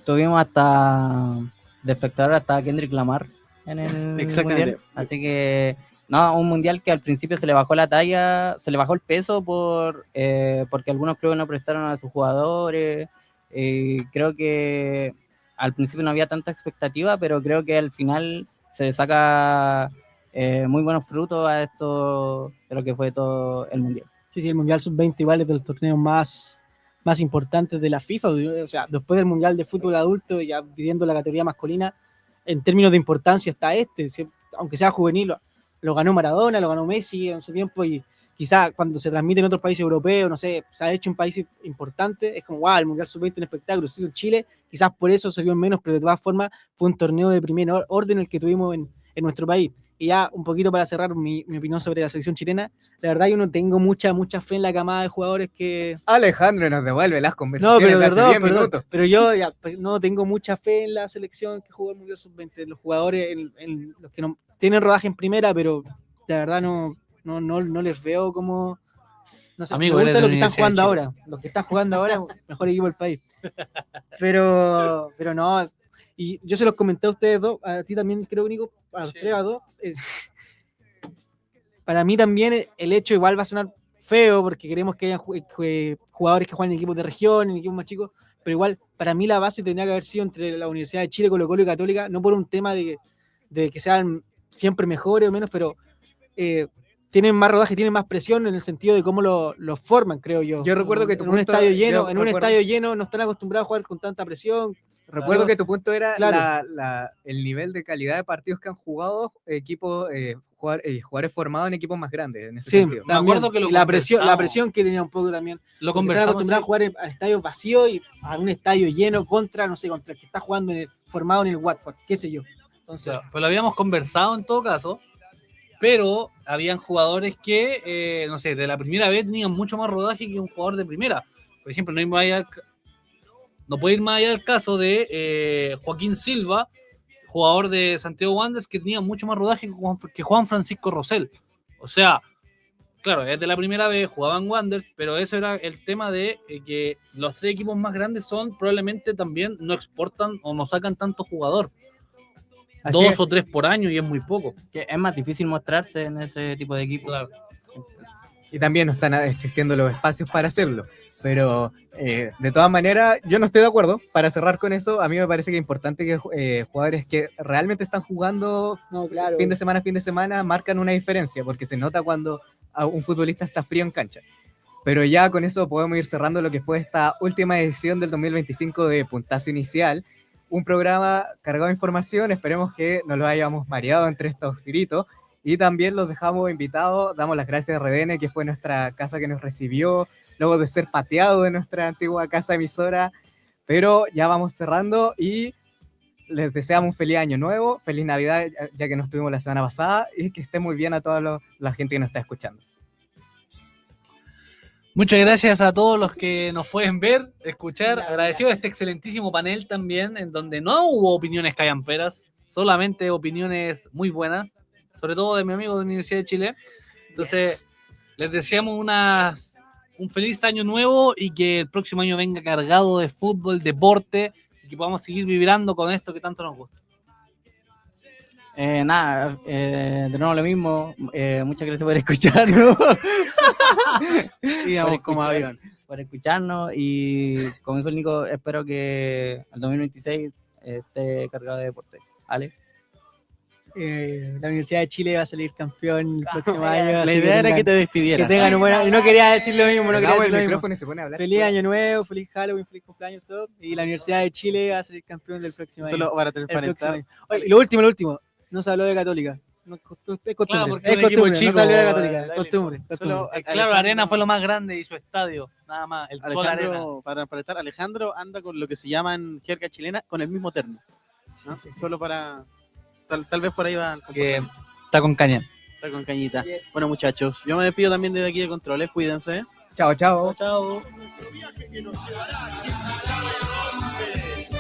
tuvimos hasta de espectador hasta Kendrick Lamar en el Exactamente. mundial. Así que, no, un mundial que al principio se le bajó la talla, se le bajó el peso porque algunos clubes no prestaron a sus jugadores. Creo que al principio no había tanta expectativa, pero creo que al final se le saca muy buenos frutos a esto de lo que fue todo el mundial. Sí, el Mundial Sub-20 igual es de los torneos más importantes de la FIFA. O sea, después del Mundial de Fútbol Adulto, ya pidiendo la categoría masculina, en términos de importancia está aunque sea juvenil, lo ganó Maradona, lo ganó Messi en su tiempo, y quizás cuando se transmite en otros países europeos, no sé, se ha hecho en países importantes, es como, wow, el Mundial Sub-20 es un espectáculo, se hizo en Chile, quizás por eso se vio menos, pero de todas formas fue un torneo de primer orden el que tuvimos en nuestro país. Y ya un poquito para cerrar mi opinión sobre la selección chilena, la verdad yo no tengo mucha fe en la camada de jugadores que... Alejandro nos devuelve las No, conversaciones pero de hace 10 minutos. pero yo ya, no tengo mucha fe en la selección que jugó el Mundial Sub-20, los jugadores, en los que no, tienen rodaje en primera, pero de verdad no les veo como... No sé, Amigo, me eres gusta de lo que la están jugando Universidad de ahora. Los que están jugando ahora, mejor equipo del país. Pero no, y yo se los comenté a ustedes dos, a ti también creo, Nico, a los tres, a dos. Para mí también el hecho igual va a sonar feo porque queremos que haya jugadores que juegan en equipos de región, en equipos más chicos, pero igual para mí la base tendría que haber sido entre la Universidad de Chile, Colo-Colo y Católica, no por un tema de que sean siempre mejores o menos, pero tienen más rodaje, tienen más presión en el sentido de cómo lo forman, creo yo. Yo recuerdo que tu en un punto- estadio lleno, yo en un recuerdo- estadio lleno no están acostumbrados a jugar con tanta presión. Recuerdo Yo- que tu punto era claro. el nivel de calidad de partidos que han jugado equipos, jugadores formados en equipos más grandes, en ese Sí, sentido. Me acuerdo que lo y la presión conversamos. que tenía un poco también. Lo Porque están conversamos. acostumbrados a jugar a estadios vacíos y a un estadio lleno contra el que está jugando formado en el Watford, qué sé yo. Entonces, Pues lo habíamos conversado en todo caso, pero habían jugadores que, no sé, de la primera vez tenían mucho más rodaje que un jugador de primera. Por ejemplo, no puede ir más allá del caso de Joaquín Silva, jugador de Santiago Wanderers, que tenía mucho más rodaje que Juan Francisco Rosell. O sea, claro, es de la primera vez, jugaban Wanderers, pero eso era el tema de que los tres equipos más grandes probablemente también no exportan o no sacan tanto jugador. Así 2 es. o 3 por año y es muy poco. Que es más difícil mostrarse en ese tipo de equipo. Claro. Y también no están existiendo los espacios para hacerlo. Pero de todas maneras, yo no estoy de acuerdo. Para cerrar con eso, a mí me parece que es importante que jugadores que realmente están jugando no, claro. fin de semana, marcan una diferencia, porque se nota cuando un futbolista está frío en cancha. Pero ya con eso podemos ir cerrando lo que fue esta última edición del 2025 de Puntazo Inicial. Un programa cargado de información, esperemos que no lo hayamos mareado entre estos gritos. Y también los dejamos invitados, damos las gracias a RDN, que fue nuestra casa que nos recibió, luego de ser pateado de nuestra antigua casa emisora. Pero ya vamos cerrando y les deseamos un feliz año nuevo, feliz Navidad, ya que nos tuvimos la semana pasada, y que esté muy bien a toda la gente que nos está escuchando. Muchas gracias a todos los que nos pueden ver, escuchar. Agradecido a este excelentísimo panel también, en donde no hubo opiniones callamperas, solamente opiniones muy buenas, sobre todo de mi amigo de la Universidad de Chile. Entonces, les deseamos un feliz año nuevo y que el próximo año venga cargado de fútbol, deporte, y que podamos seguir vibrando con esto que tanto nos gusta. De nuevo lo mismo. Muchas gracias por escucharnos. Íbamos como avión. Por escucharnos y como dijo el Nico, espero que el 2026 esté cargado de deporte. ¿Vale? La Universidad de Chile va a salir campeón el próximo año. La así idea era tengan- que te despidieras. que tengan un buen año. No quería decir lo mismo, no quería Pegamos decir el lo mismo. micrófono y se pone a hablar. Feliz año nuevo, feliz Halloween, feliz cumpleaños, todo. Y la Universidad de Chile va a salir campeón del próximo año. Solo para El próximo transparentar. año. Oye, lo último. No se habló de Católica. No, es costumbre. Claro, porque Es es un equipo costumbre. chico, No se habló de Católica. dale, Costumbre. Solo Claro, la arena fue lo más grande y su estadio, nada más. El Gol Arena. Alejandro, para transparentar, Alejandro anda con lo que se llama en jerga chilena con el mismo terno, ¿no? Solo para tal vez por ahí va Que está con caña. está con cañita. Bueno, muchachos, yo me despido también desde aquí de Controles, cuídense. Chao, chao. Chao. Otro viaje que nos llevará, quién sabe a dónde.